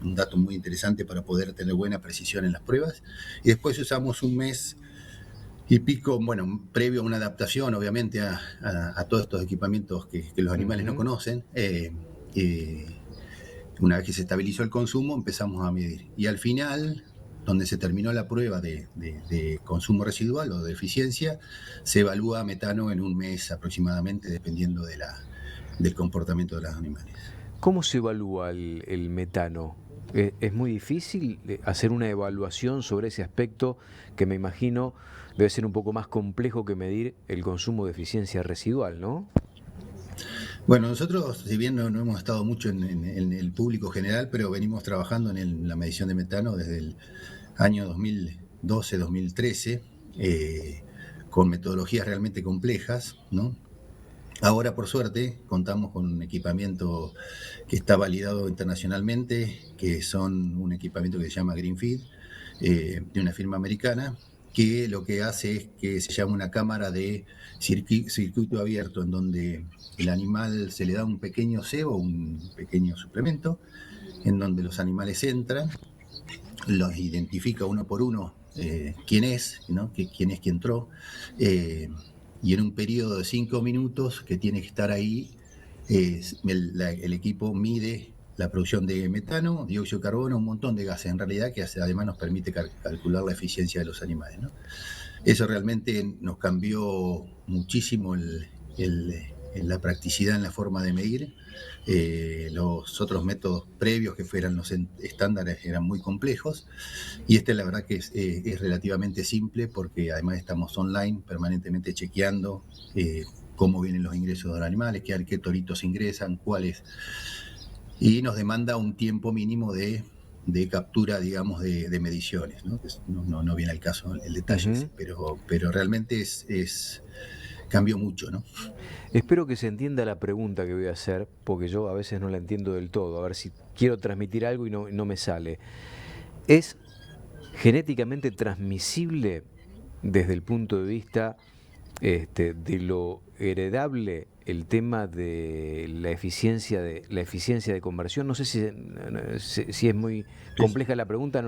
un dato muy interesante para poder tener buena precisión en las pruebas. Y después usamos un mes y pico, bueno, previo a una adaptación, obviamente, a todos estos equipamientos que los animales no conocen. Una vez que se estabilizó el consumo, empezamos a medir. Y al final, donde se terminó la prueba de consumo residual o de eficiencia, se evalúa metano en un mes aproximadamente, dependiendo del comportamiento de los animales.
¿Cómo se evalúa el metano? ¿Es muy difícil hacer una evaluación sobre ese aspecto, que me imagino debe ser un poco más complejo que medir el consumo de eficiencia residual, ¿no?
Bueno, nosotros, si bien no hemos estado mucho en el público general, pero venimos trabajando en la medición de metano desde el año 2012-2013, con metodologías realmente complejas, ¿no? Ahora, por suerte, contamos con un equipamiento que está validado internacionalmente, que son un equipamiento que se llama Greenfeed, de una firma americana, que lo que hace es que se llama una cámara de circuito abierto, en donde el animal se le da un pequeño cebo, un pequeño suplemento, en donde los animales entran, los identifica uno por uno quién es, ¿no? Quién es quien entró, y en un periodo de 5 minutos que tiene que estar ahí, el equipo mide la producción de metano, dióxido de carbono, un montón de gases, en realidad, que además nos permite calcular la eficiencia de los animales, ¿no? Eso realmente nos cambió muchísimo la practicidad en la forma de medir. Los otros métodos previos, que fueran los estándares, eran muy complejos, y la verdad que es relativamente simple, porque además estamos online permanentemente chequeando cómo vienen los ingresos de los animales, qué toritos ingresan, cuáles, y nos demanda un tiempo mínimo de captura, digamos, de mediciones, ¿no? No viene al caso el detalle, pero realmente cambió mucho, ¿no?
Espero que se entienda la pregunta que voy a hacer, porque yo a veces no la entiendo del todo. A ver si quiero transmitir algo y no me sale. ¿Es genéticamente transmisible desde el punto de vista de lo heredable el tema de la eficiencia de conversión? No sé si es muy compleja la pregunta.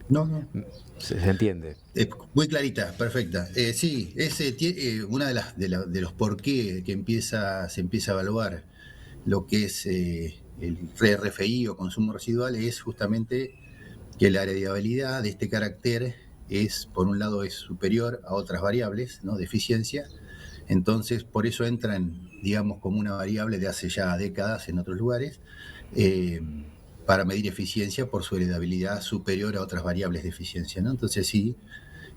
No.
¿Se entiende?
Muy clarita, perfecta. Sí, una de los por qué que se empieza a evaluar lo que es el RFI o consumo residual, es justamente que la heredabilidad de este carácter por un lado, es superior a otras variables, ¿no?, de eficiencia, Entonces, por eso entran, digamos, como una variable de hace ya décadas en otros lugares, para medir eficiencia por su heredabilidad superior a otras variables de eficiencia, ¿no? Entonces sí,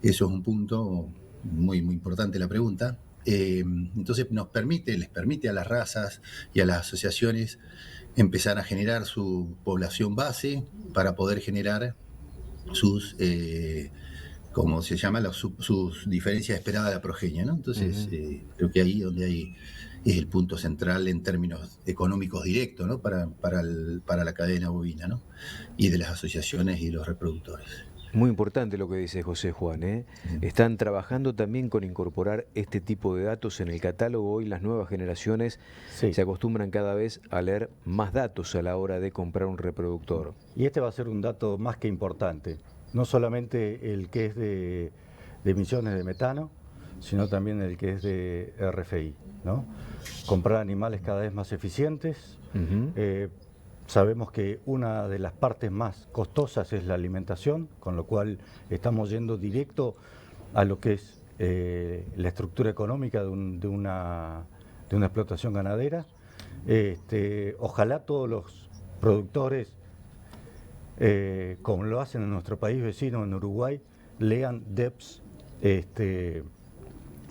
eso es un punto muy, muy importante la pregunta. Entonces les permite a las razas y a las asociaciones empezar a generar su población base para poder generar sus, como se llama, sus diferencias esperadas de la progenia, ¿no? Entonces, creo que ahí donde es el punto central en términos económicos directos, ¿no? Para la cadena bovina, ¿no? Y de las asociaciones y los reproductores.
Muy importante lo que dice José Juan, ¿eh? Están trabajando también con incorporar este tipo de datos en el catálogo. Hoy las nuevas generaciones se acostumbran cada vez a leer más datos a la hora de comprar un reproductor.
Y este va a ser un dato más que importante, no solamente el que es de emisiones de metano, sino también el que es de RFI, ¿no? Comprar animales cada vez más eficientes. Sabemos que una de las partes más costosas es la alimentación, con lo cual estamos yendo directo a lo que es la estructura económica de una explotación ganadera. Ojalá todos los productores, como lo hacen en nuestro país vecino, en Uruguay, lean DEPS,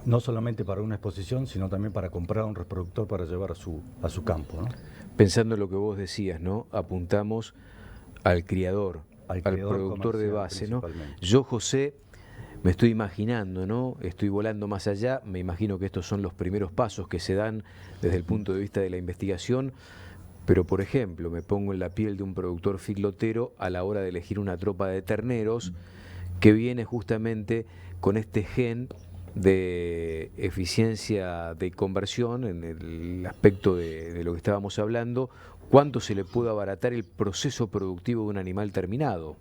no solamente para una exposición, sino también para comprar un reproductor para llevar a su campo, ¿no?
Pensando en lo que vos decías, ¿no? Apuntamos al criador, al productor de base, ¿no? Yo, José, me estoy imaginando, ¿no? Estoy volando más allá, me imagino que estos son los primeros pasos que se dan desde el punto de vista de la investigación, pero por ejemplo, me pongo en la piel de un productor feedlotero a la hora de elegir una tropa de terneros que viene justamente con este gen de eficiencia de conversión en el aspecto de lo que estábamos hablando. ¿Cuánto se le puede abaratar el proceso productivo de un animal terminado?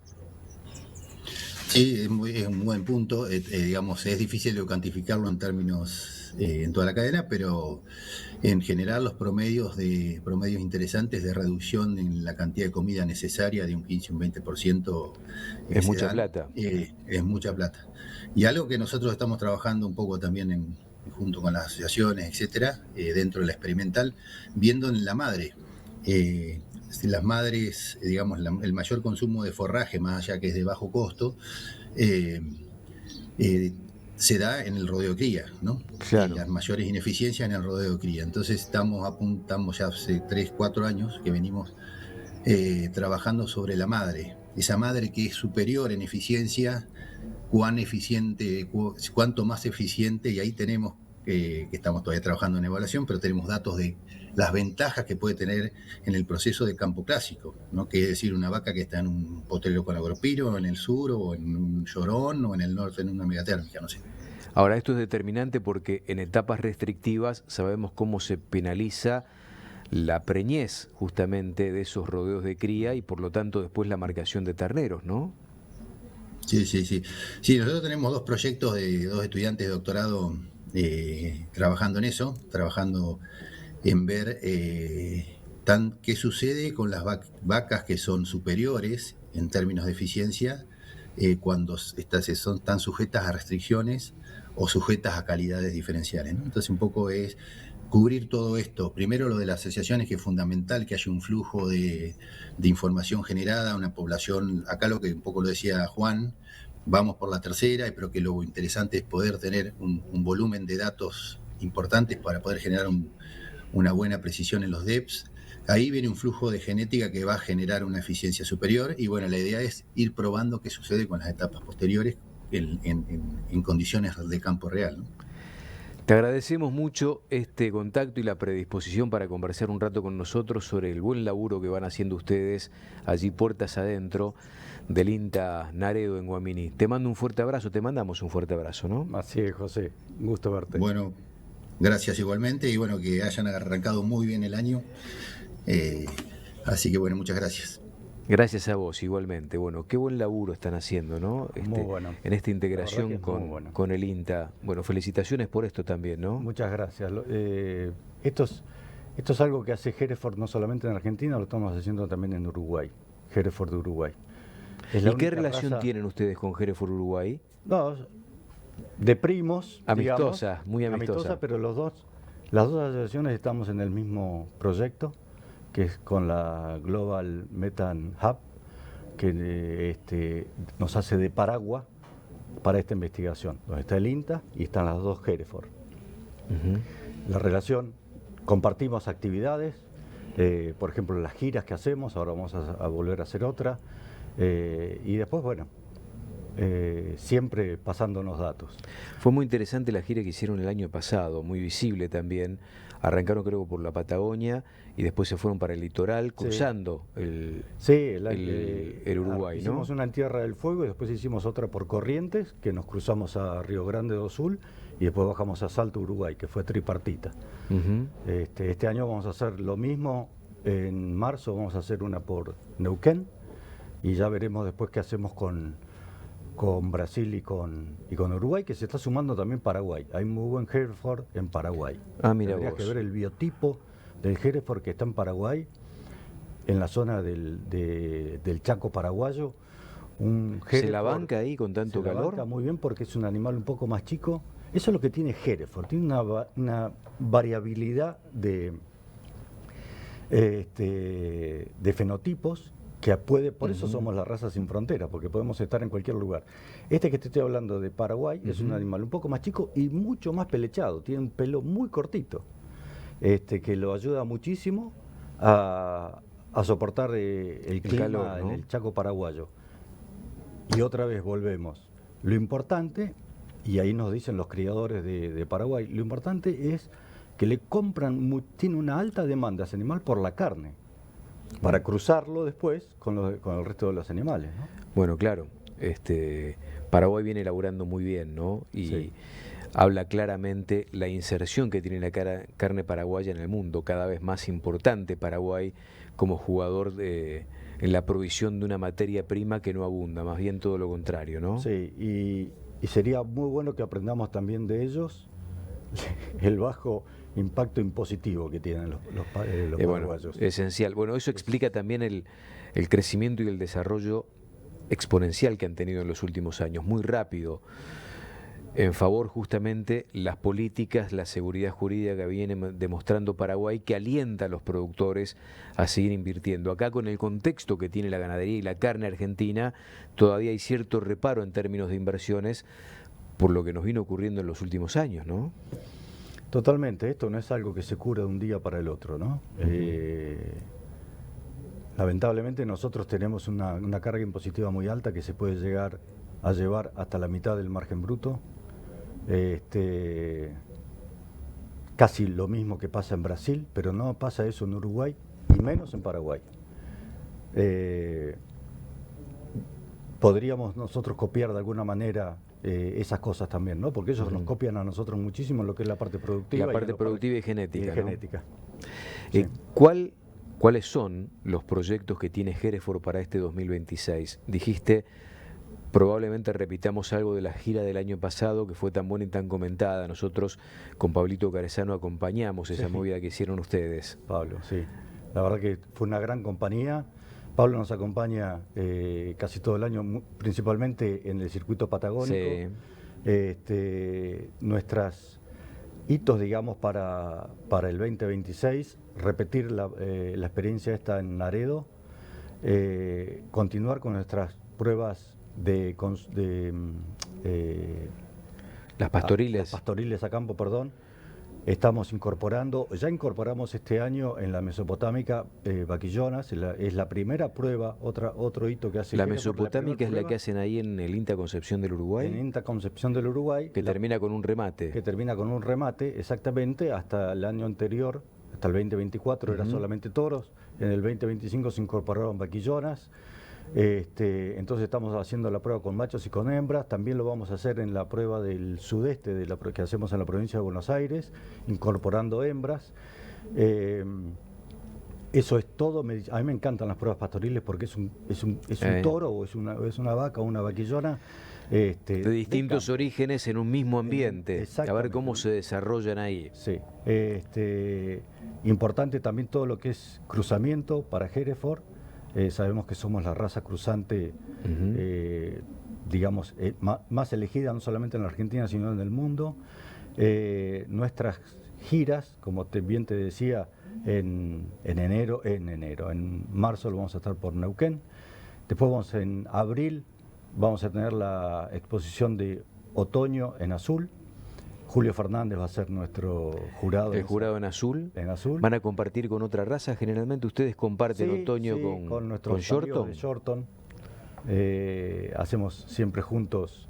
Sí, es un buen punto. Digamos, es difícil de cuantificarlo en términos en toda la cadena, pero en general los promedios interesantes de reducción en la cantidad de comida necesaria de un 15 o un 20%.
Es mucha plata.
Es mucha plata. Y algo que nosotros estamos trabajando un poco también junto con las asociaciones, etcétera, dentro de la experimental, viendo en la madre. Las madres, digamos, el mayor consumo de forraje, más allá que es de bajo costo, se da en el rodeo cría, ¿no?
Claro.
Y las mayores ineficiencias en el rodeo cría. Entonces apuntamos ya hace 3-4 años que venimos trabajando sobre la madre. Esa madre que es superior en eficiencia, cuánto más eficiente, y ahí tenemos que estamos todavía trabajando en evaluación, pero tenemos datos de las ventajas que puede tener en el proceso de campo clásico, ¿no? Que es decir, una vaca que está en un potrero con agropiro en el sur, o en un llorón, o en el norte en una megatérmica, no sé.
Ahora, esto es determinante porque en etapas restrictivas sabemos cómo se penaliza la preñez justamente de esos rodeos de cría y por lo tanto después la marcación de terneros, ¿no?
Sí. Sí, nosotros tenemos 2 proyectos de 2 estudiantes de doctorado trabajando en eso, trabajando en ver qué sucede con las vacas que son superiores en términos de eficiencia cuando están sujetas a restricciones o sujetas a calidades diferenciales, ¿no? Entonces un poco es cubrir todo esto. Primero lo de las asociaciones, que es fundamental que haya un flujo de información generada a una población. Acá lo que un poco lo decía Juan, vamos por la tercera, pero que lo interesante es poder tener un volumen de datos importantes para poder generar una buena precisión en los DEPS. Ahí viene un flujo de genética que va a generar una eficiencia superior, y bueno, la idea es ir probando qué sucede con las etapas posteriores en condiciones de campo real, ¿no?
Te agradecemos mucho este contacto y la predisposición para conversar un rato con nosotros sobre el buen laburo que van haciendo ustedes allí puertas adentro del INTA Naredo en Guaminí. Te mando un fuerte abrazo, te mandamos un fuerte abrazo, ¿no?
Así es, José, un gusto verte.
Bueno, gracias igualmente, y bueno, que hayan arrancado muy bien el año, así que bueno, muchas gracias.
Gracias a vos, igualmente. Bueno, qué buen laburo están haciendo, ¿no?
Muy bueno.
En esta integración con el INTA. Bueno, felicitaciones por esto también, ¿no?
Muchas gracias. Esto es algo que hace Hereford no solamente en Argentina, lo estamos haciendo también en Uruguay, Hereford de Uruguay.
¿Y qué relación tienen ustedes con Hereford Uruguay?
No, de primos,
amistosa,
digamos,
muy amistosa.
pero las dos asociaciones estamos en el mismo proyecto, que es con la Global Methane Hub, que nos hace de paraguas para esta investigación, donde está el INTA y están las dos Hereford. La relación, compartimos actividades, por ejemplo las giras que hacemos, ahora vamos a volver a hacer otra, y después, bueno, siempre pasándonos datos.
Fue muy interesante la gira que hicieron el año pasado, muy visible también. Arrancaron creo por la Patagonia y después se fueron para el litoral, cruzando el Uruguay, ¿no?
Hicimos una en Tierra del Fuego y después hicimos otra por Corrientes, que nos cruzamos a Río Grande do Sul y después bajamos a Salto, Uruguay, que fue tripartita. Este año vamos a hacer lo mismo, en marzo vamos a hacer una por Neuquén y ya veremos después qué hacemos con Brasil y con Uruguay, que se está sumando también Paraguay. Hay muy buen Hereford en Paraguay.
Mira
Tendrías
vos.
que ver el biotipo del Hereford que está en Paraguay, en la zona del Chaco paraguayo.
¿Se la banca ahí con tanto calor?
Se la banca muy bien porque es un animal un poco más chico. Eso es lo que tiene Hereford, tiene una variabilidad de fenotipos que por eso somos la raza sin frontera, porque podemos estar en cualquier lugar. Este que te estoy hablando de Paraguay es un animal un poco más chico y mucho más pelechado, tiene un pelo muy cortito, que lo ayuda muchísimo a soportar el clima
calor, ¿no?
en el Chaco paraguayo. Y otra vez volvemos. Lo importante, y ahí nos dicen los criadores de Paraguay, lo importante es que le compran, tiene una alta demanda ese animal por la carne, para cruzarlo después con el resto de los animales, ¿no?
Bueno, claro, Paraguay viene elaborando muy bien, ¿no? Y
Sí.
habla claramente la inserción que tiene la carne paraguaya en el mundo, cada vez más importante Paraguay como jugador en la provisión de una materia prima que no abunda, más bien todo lo contrario, ¿no?
Sí, y sería muy bueno que aprendamos también de ellos el bajo impacto impositivo que tienen los paraguayos.
Bueno, esencial. Bueno, eso explica también el crecimiento y el desarrollo exponencial que han tenido en los últimos años, muy rápido, en favor justamente las políticas, la seguridad jurídica que viene demostrando Paraguay, que alienta a los productores a seguir invirtiendo. Acá, con el contexto que tiene la ganadería y la carne argentina, todavía hay cierto reparo en términos de inversiones por lo que nos vino ocurriendo en los últimos años, ¿no?
Totalmente, esto no es algo que se cura de un día para el otro, ¿no? Lamentablemente nosotros tenemos una carga impositiva muy alta que se puede llegar a llevar hasta la mitad del margen bruto. Casi lo mismo que pasa en Brasil, pero no pasa eso en Uruguay y menos en Paraguay. Podríamos nosotros copiar de alguna manera esas cosas también, ¿no? Porque ellos nos copian a nosotros muchísimo en lo que es la parte productiva.
La parte productiva y genética, ¿no?
Sí.
¿Cuáles son los proyectos que tiene Hereford para este 2026? Dijiste, probablemente repitamos algo de la gira del año pasado, que fue tan buena y tan comentada. Nosotros con Pablito Carezano acompañamos esa movida que hicieron ustedes.
Pablo, sí. La verdad que fue una gran compañía. Pablo nos acompaña casi todo el año, principalmente en el circuito patagónico. Sí. Nuestros hitos, digamos, para el 2026, repetir la experiencia esta en Naredo, continuar con nuestras pruebas
las pastoriles.
Las pastoriles a campo, perdón. Estamos ya incorporamos este año en la Mesopotámica vaquillonas, es la primera prueba, otro hito que hace.
La Mesopotámica es la que hacen ahí en el INTA Concepción del Uruguay.
En INTA Concepción del Uruguay.
Que termina con un remate.
Que termina con un remate, exactamente, hasta el año anterior, hasta el 2024 era solamente toros, en el 2025 se incorporaron vaquillonas. Entonces estamos haciendo la prueba con machos y con hembras, también lo vamos a hacer en la prueba del sudeste que hacemos en la provincia de Buenos Aires, incorporando hembras. Eso es todo. A mí me encantan las pruebas pastoriles porque es un toro o es una vaca o una vaquillona.
De distintos orígenes en un mismo ambiente, a ver cómo se desarrollan ahí.
Sí. Importante también todo lo que es cruzamiento para Hereford. Sabemos que somos la raza cruzante digamos, más elegida no solamente en la Argentina, sino en el mundo. Nuestras giras, como bien te decía, en marzo lo vamos a estar por Neuquén. Después en abril vamos a tener la exposición de otoño en azul. Julio Fernández va a ser nuestro jurado.
El jurado en azul.
En azul.
¿Van a compartir con otra raza? Generalmente ustedes comparten otoño
con nuestros amigos de Shorton. Hacemos siempre juntos.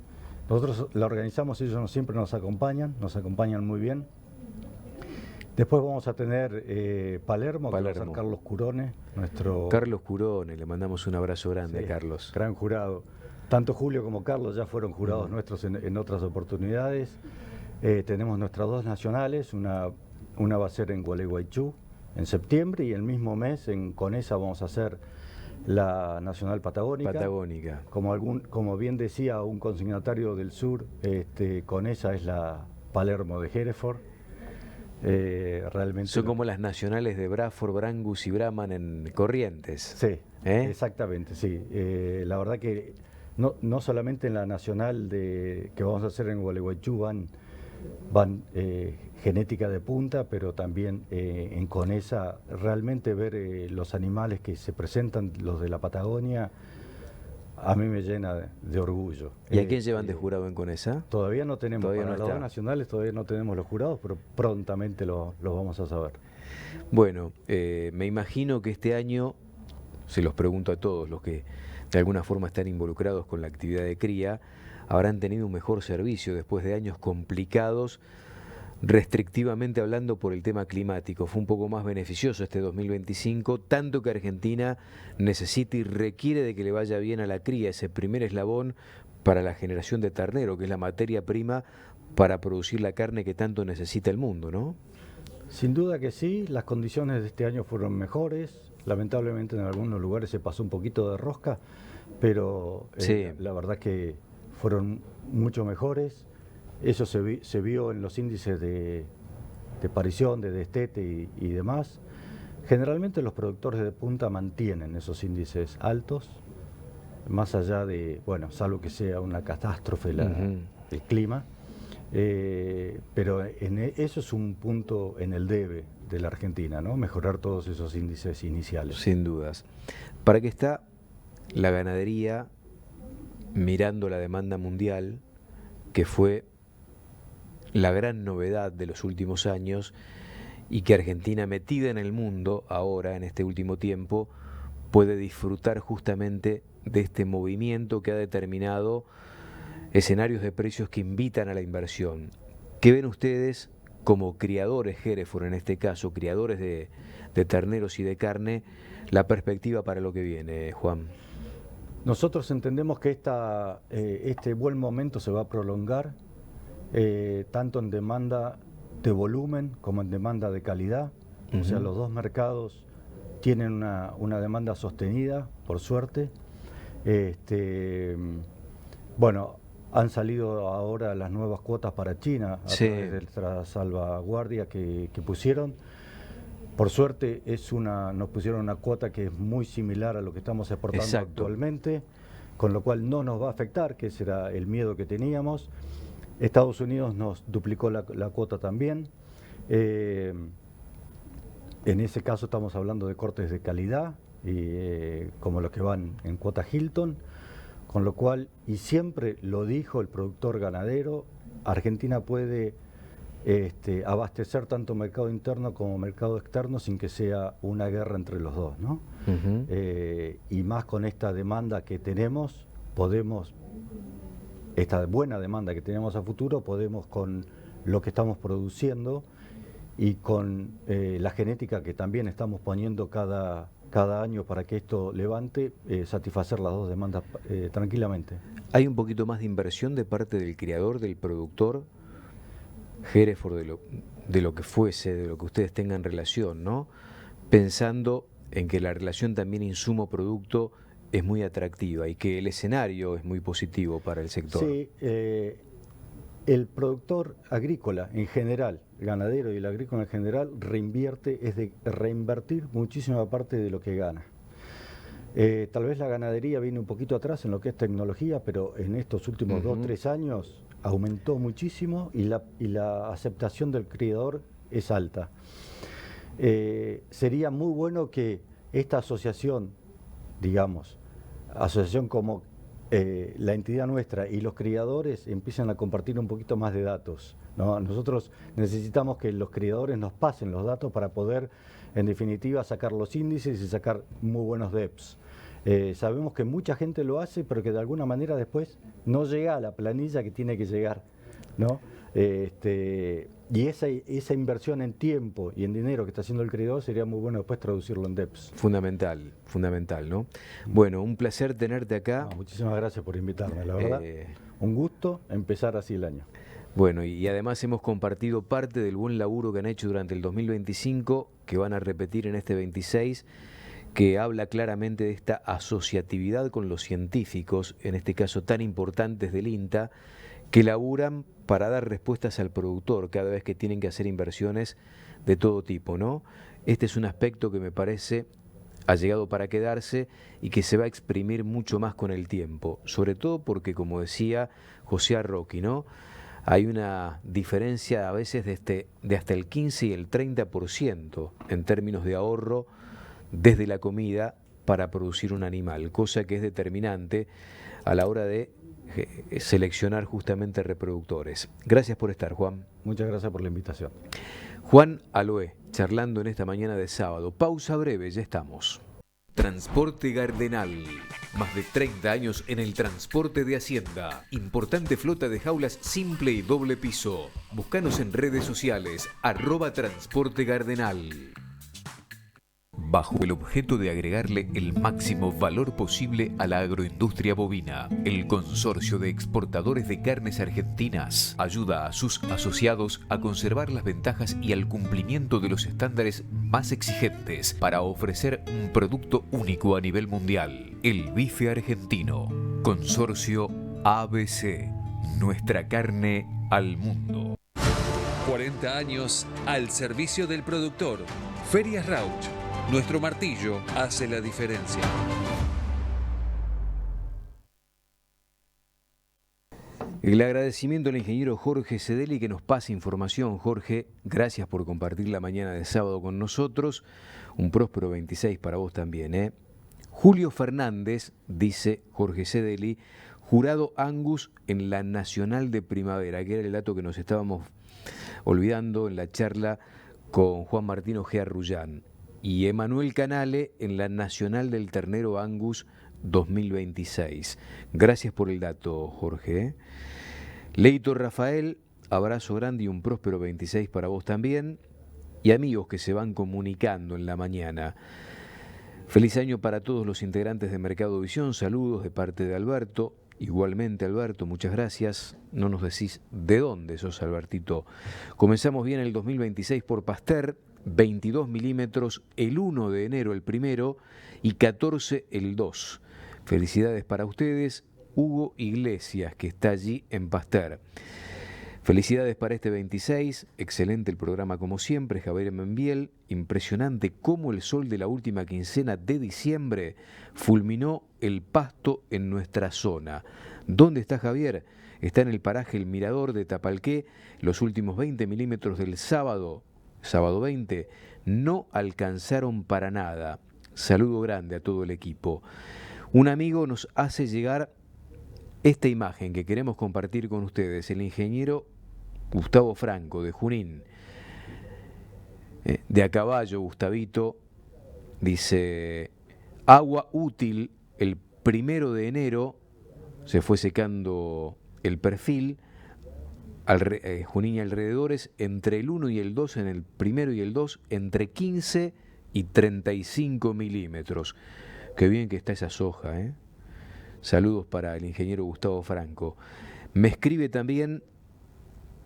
Nosotros la organizamos, ellos siempre nos acompañan muy bien. Después vamos a tener Palermo, que va a ser Carlos Curone,
Carlos Curone, le mandamos un abrazo grande a Carlos.
Gran jurado. Tanto Julio como Carlos ya fueron jurados nuestros en otras oportunidades. Tenemos nuestras dos nacionales, una va a ser en Gualeguaychú en septiembre y el mismo mes en Conesa vamos a hacer la Nacional Patagónica. Como bien decía un consignatario del sur, Conesa es la Palermo de Hereford. Realmente
son como las nacionales de Braford, Brangus y Brahman en Corrientes.
Sí, exactamente, sí. La verdad que no solamente en la nacional que vamos a hacer en Gualeguaychú van genética de punta, pero también en Conesa realmente ver los animales que se presentan, los de la Patagonia, a mí me llena de orgullo.
¿Y a quién llevan de jurado en Conesa?
Todavía no tenemos, para las dos nacionales todavía no tenemos los jurados, pero prontamente lo vamos a saber.
Bueno, me imagino que este año, se los pregunto a todos los que de alguna forma están involucrados con la actividad de cría, habrán tenido un mejor servicio después de años complicados, restrictivamente hablando por el tema climático. Fue un poco más beneficioso este 2025, tanto que Argentina necesita y requiere de que le vaya bien a la cría, ese primer eslabón para la generación de ternero, que es la materia prima para producir la carne que tanto necesita el mundo, ¿no?
Sin duda que sí, las condiciones de este año fueron mejores, lamentablemente en algunos lugares se pasó un poquito de rosca, pero la verdad que fueron mucho mejores. Eso se vio en los índices de parición, de destete y demás. Generalmente los productores de punta mantienen esos índices altos, más allá de, bueno, salvo que sea una catástrofe el clima, pero eso es un punto en el debe de la Argentina, ¿no? Mejorar todos esos índices iniciales.
Sin dudas. ¿Para qué está la ganadería mirando la demanda mundial, que fue la gran novedad de los últimos años y que Argentina, metida en el mundo ahora, en este último tiempo, puede disfrutar justamente de este movimiento que ha determinado escenarios de precios que invitan a la inversión? ¿Qué ven ustedes como criadores Hereford, en este caso, criadores de terneros y de carne, la perspectiva para lo que viene, Juan?
Nosotros entendemos que este buen momento se va a prolongar, tanto en demanda de volumen como en demanda de calidad. O sea, los dos mercados tienen una demanda sostenida, por suerte. Bueno, han salido ahora las nuevas cuotas para China a través de la salvaguardia que pusieron. Por suerte nos pusieron una cuota que es muy similar a lo que estamos exportando actualmente, con lo cual no nos va a afectar, que ese era el miedo que teníamos. Estados Unidos nos duplicó la cuota también. En ese caso estamos hablando de cortes de calidad, como los que van en cuota Hilton, con lo cual, y siempre lo dijo el productor ganadero, Argentina puede abastecer tanto mercado interno como mercado externo sin que sea una guerra entre los dos, ¿no? Y más con esta demanda que tenemos, esta buena demanda que tenemos a futuro, podemos con lo que estamos produciendo y con la genética que también estamos poniendo cada año para que esto levante, satisfacer las dos demandas tranquilamente.
¿Hay un poquito más de inversión de parte del criador, del productor, Hereford, de lo que fuese, de lo que ustedes tengan relación, ¿no? Pensando en que la relación también insumo-producto es muy atractiva y que el escenario es muy positivo para el sector.
Sí, el productor agrícola en general, el ganadero y el agrícola en general, es de reinvertir muchísima parte de lo que gana. Tal vez la ganadería viene un poquito atrás en lo que es tecnología, pero en estos últimos 2-3 años aumentó muchísimo y la aceptación del criador es alta. Sería muy bueno que esta asociación, digamos, asociación como la entidad nuestra y los criadores empiecen a compartir un poquito más de datos, ¿no? Nosotros necesitamos que los criadores nos pasen los datos para poder, en definitiva, sacar los índices y sacar muy buenos DEPs. Sabemos que mucha gente lo hace, pero que de alguna manera después no llega a la planilla que tiene que llegar, ¿no? Y esa inversión en tiempo y en dinero que está haciendo el criador sería muy bueno después traducirlo en DEPs.
Fundamental, ¿no? Bueno, un placer tenerte acá.
No, muchísimas gracias por invitarme, la verdad. Un gusto empezar así el año.
Bueno, y además hemos compartido parte del buen laburo que han hecho durante el 2025, que van a repetir en este 26, que habla claramente de esta asociatividad con los científicos, en este caso tan importantes del INTA, que laburan para dar respuestas al productor cada vez que tienen que hacer inversiones de todo tipo, ¿no? Este es un aspecto que me parece ha llegado para quedarse y que se va a exprimir mucho más con el tiempo, sobre todo porque, como decía José Arroqui, ¿no?, hay una diferencia a veces de hasta el 15 y el 30% en términos de ahorro desde la comida para producir un animal, cosa que es determinante a la hora de seleccionar justamente reproductores. Gracias por estar, Juan.
Muchas gracias por la invitación.
Juan Aloé, charlando en esta mañana de sábado. Pausa breve, ya estamos. Transporte Gardenal. Más de 30 años en el transporte de Hacienda. Importante flota de jaulas simple y doble piso. Búscanos en redes sociales, @Transporte Gardenal. Bajo el objeto de agregarle el máximo valor posible a la agroindustria bovina, el Consorcio de Exportadores de Carnes Argentinas ayuda a sus asociados a conservar las ventajas y al cumplimiento de los estándares más exigentes para ofrecer un producto único a nivel mundial. El bife argentino. Consorcio ABC. Nuestra carne al mundo.
40 años al servicio del productor. Ferias Rauch. Nuestro martillo hace la diferencia.
El agradecimiento al ingeniero Jorge Cedeli que nos pasa información. Jorge, gracias por compartir la mañana de sábado con nosotros. Un próspero 26 para vos también, ¿eh? Julio Fernández, dice Jorge Cedeli, jurado Angus en la Nacional de Primavera, que era el dato que nos estábamos olvidando en la charla con Juan Martín Ojea Rullán. Y Emanuel Canale en la Nacional del Ternero Angus 2026. Gracias por el dato, Jorge. Leito Rafael, abrazo grande y un próspero 26 para vos también. Y amigos que se van comunicando en la mañana. Feliz año para todos los integrantes de Mercado Visión. Saludos de parte de Alberto. Igualmente, Alberto, muchas gracias. No nos decís de dónde sos, Albertito. Comenzamos bien el 2026 por Pasteur. 22 milímetros el 1 de enero el primero y 14 el 2. Felicidades para ustedes, Hugo Iglesias, que está allí en Pasteur. Felicidades para este 26, excelente el programa como siempre, Javier Membiel, impresionante cómo el sol de la última quincena de diciembre fulminó el pasto en nuestra zona. ¿Dónde está Javier? Está en el paraje El Mirador de Tapalqué, los últimos 20 milímetros del sábado 20, no alcanzaron para nada. Saludo grande a todo el equipo. Un amigo nos hace llegar esta imagen que queremos compartir con ustedes, el ingeniero Gustavo Franco de Junín. De a caballo, Gustavito, dice, agua útil el 1 de enero, se fue secando el perfil, Junín y alrededores, entre el 1 y el 2, en el 1 y el 2, entre 15 y 35 milímetros. Qué bien que está esa soja, ¿eh? Saludos para el ingeniero Gustavo Franco. Me escribe también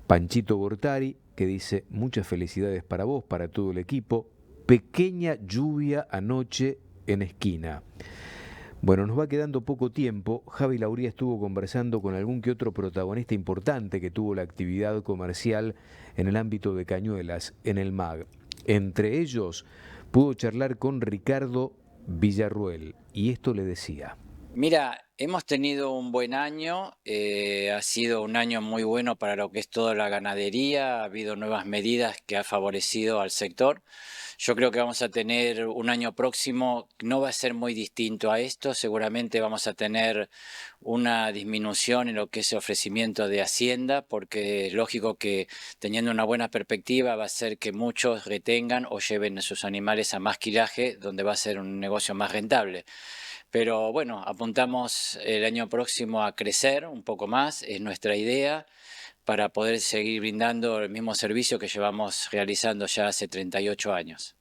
Panchito Gortari, que dice, muchas felicidades para vos, para todo el equipo. Pequeña lluvia anoche en Esquina. Bueno, nos va quedando poco tiempo. Javi Lauría estuvo conversando con algún que otro protagonista importante que tuvo la actividad comercial en el ámbito de cañuelas, en el MAG. Entre ellos, pudo charlar con Ricardo Villarruel, y esto le decía.
Mira, hemos tenido un buen año, ha sido un año muy bueno para lo que es toda la ganadería, ha habido nuevas medidas que ha favorecido al sector. Yo creo que vamos a tener un año próximo, no va a ser muy distinto a esto, seguramente vamos a tener una disminución en lo que es el ofrecimiento de Hacienda, porque es lógico que teniendo una buena perspectiva va a ser que muchos retengan o lleven a sus animales a más quilaje, donde va a ser un negocio más rentable. Pero bueno, apuntamos el año próximo a crecer un poco más, es nuestra idea, para poder seguir brindando el mismo servicio que llevamos realizando ya hace 38 años.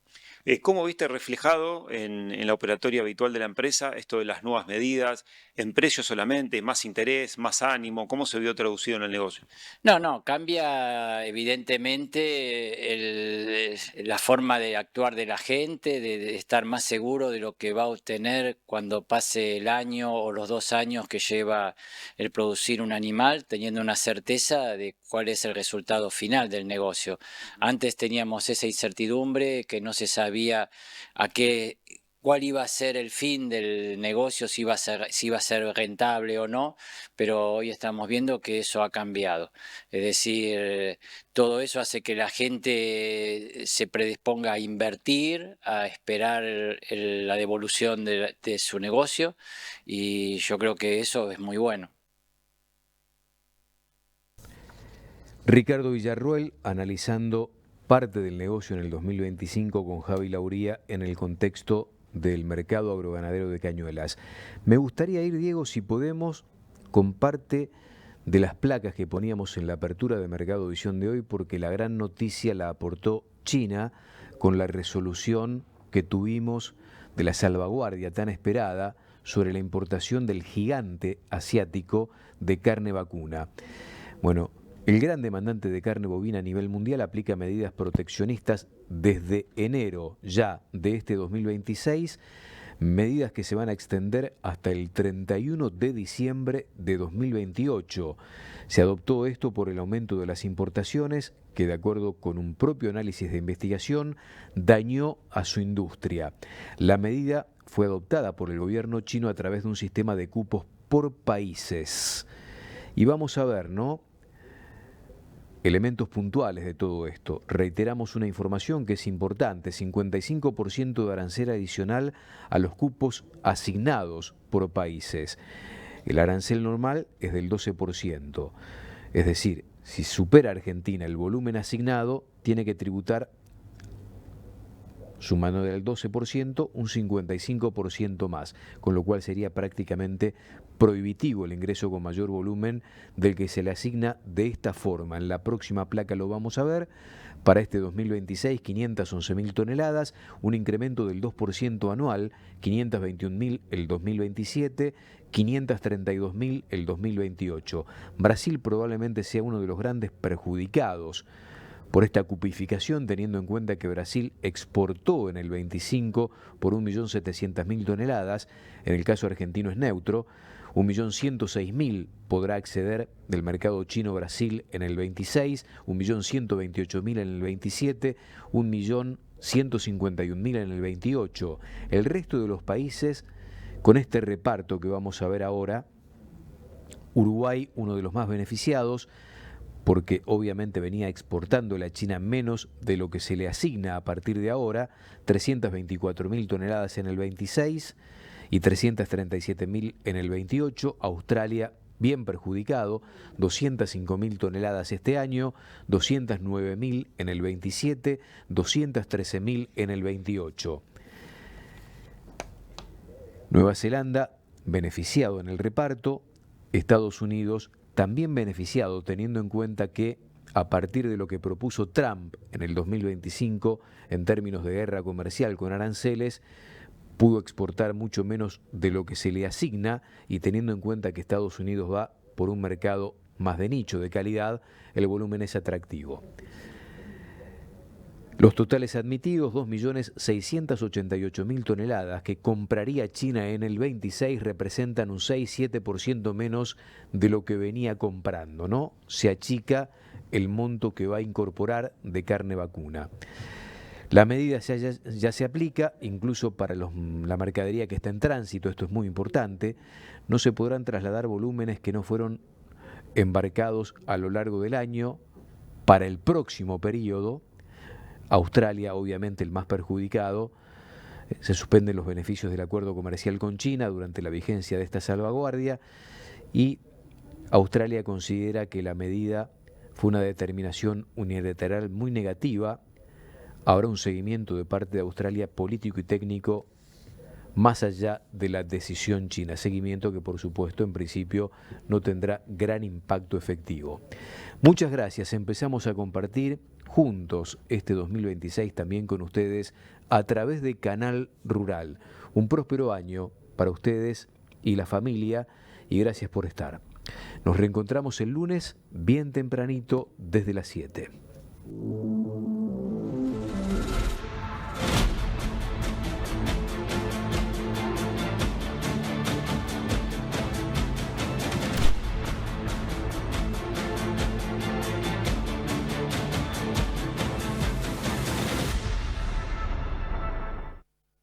¿Cómo viste reflejado en la operatoria habitual de la empresa esto de las nuevas medidas, en precios solamente, más interés, más ánimo? ¿Cómo se vio traducido en el negocio?
No, cambia evidentemente la forma de actuar de la gente, de estar más seguro de lo que va a obtener cuando pase el año o los 2 años que lleva el producir un animal, teniendo una certeza de cuál es el resultado final del negocio. Antes teníamos esa incertidumbre que no se sabía cuál iba a ser el fin del negocio, si iba a ser rentable o no, pero hoy estamos viendo que eso ha cambiado. Es decir, todo eso hace que la gente se predisponga a invertir, a esperar la devolución de su negocio, y yo creo que eso es muy bueno.
Ricardo Villarruel analizando parte del negocio en el 2025 con Javi Lauría en el contexto del mercado agroganadero de Cañuelas. Me gustaría ir, Diego, si podemos, con parte de las placas que poníamos en la apertura de Mercado Visión de hoy, porque la gran noticia la aportó China con la resolución que tuvimos de la salvaguardia tan esperada sobre la importación del gigante asiático de carne vacuna. Bueno, el gran demandante de carne bovina a nivel mundial aplica medidas proteccionistas desde enero ya de este 2026, medidas que se van a extender hasta el 31 de diciembre de 2028. Se adoptó esto por el aumento de las importaciones que, de acuerdo con un propio análisis de investigación, dañó a su industria. La medida fue adoptada por el gobierno chino a través de un sistema de cupos por países. Y vamos a ver, ¿no?, elementos puntuales de todo esto. Reiteramos una información que es importante: 55% de arancel adicional a los cupos asignados por países. El arancel normal es del 12%. Es decir, si supera Argentina el volumen asignado, tiene que tributar, sumando del 12%, un 55% más, con lo cual sería prácticamente prohibitivo el ingreso con mayor volumen del que se le asigna de esta forma. En la próxima placa lo vamos a ver. Para este 2026, 511.000 toneladas, un incremento del 2% anual, 521.000 el 2027, 532.000 el 2028. Brasil probablemente sea uno de los grandes perjudicados por esta cupificación, teniendo en cuenta que Brasil exportó en el 25 por 1.700.000 toneladas, en el caso argentino es neutro. 1.106.000 podrá acceder del mercado chino-Brasil en el 26, 1.128.000 en el 27, 1.151.000 en el 28. El resto de los países, con este reparto que vamos a ver ahora, Uruguay, uno de los más beneficiados, porque obviamente venía exportando la China menos de lo que se le asigna a partir de ahora, 324.000 toneladas en el 26 y 337.000 en el 28. Australia, bien perjudicado, 205.000 toneladas este año, 209.000 en el 27, 213.000 en el 28. Nueva Zelanda, beneficiado en el reparto. Estados Unidos, también beneficiado, teniendo en cuenta que a partir de lo que propuso Trump en el 2025 en términos de guerra comercial con aranceles, pudo exportar mucho menos de lo que se le asigna, y teniendo en cuenta que Estados Unidos va por un mercado más de nicho, de calidad, el volumen es atractivo. Los totales admitidos, 2.688.000 toneladas que compraría China en el 26, representan un 6-7% menos de lo que venía comprando, ¿no? Se achica el monto que va a incorporar de carne vacuna. La medida ya se aplica incluso para la mercadería que está en tránsito, esto es muy importante. No se podrán trasladar volúmenes que no fueron embarcados a lo largo del año para el próximo periodo. Australia, obviamente el más perjudicado. Se suspenden los beneficios del acuerdo comercial con China durante la vigencia de esta salvaguardia y Australia considera que la medida fue una determinación unilateral muy negativa. Habrá un seguimiento de parte de Australia político y técnico más allá de la decisión china, seguimiento que por supuesto en principio no tendrá gran impacto efectivo. Muchas gracias, empezamos a compartir juntos este 2026 también con ustedes a través de Canal Rural. Un próspero año para ustedes y la familia y gracias por estar. Nos reencontramos el lunes bien tempranito desde las 7.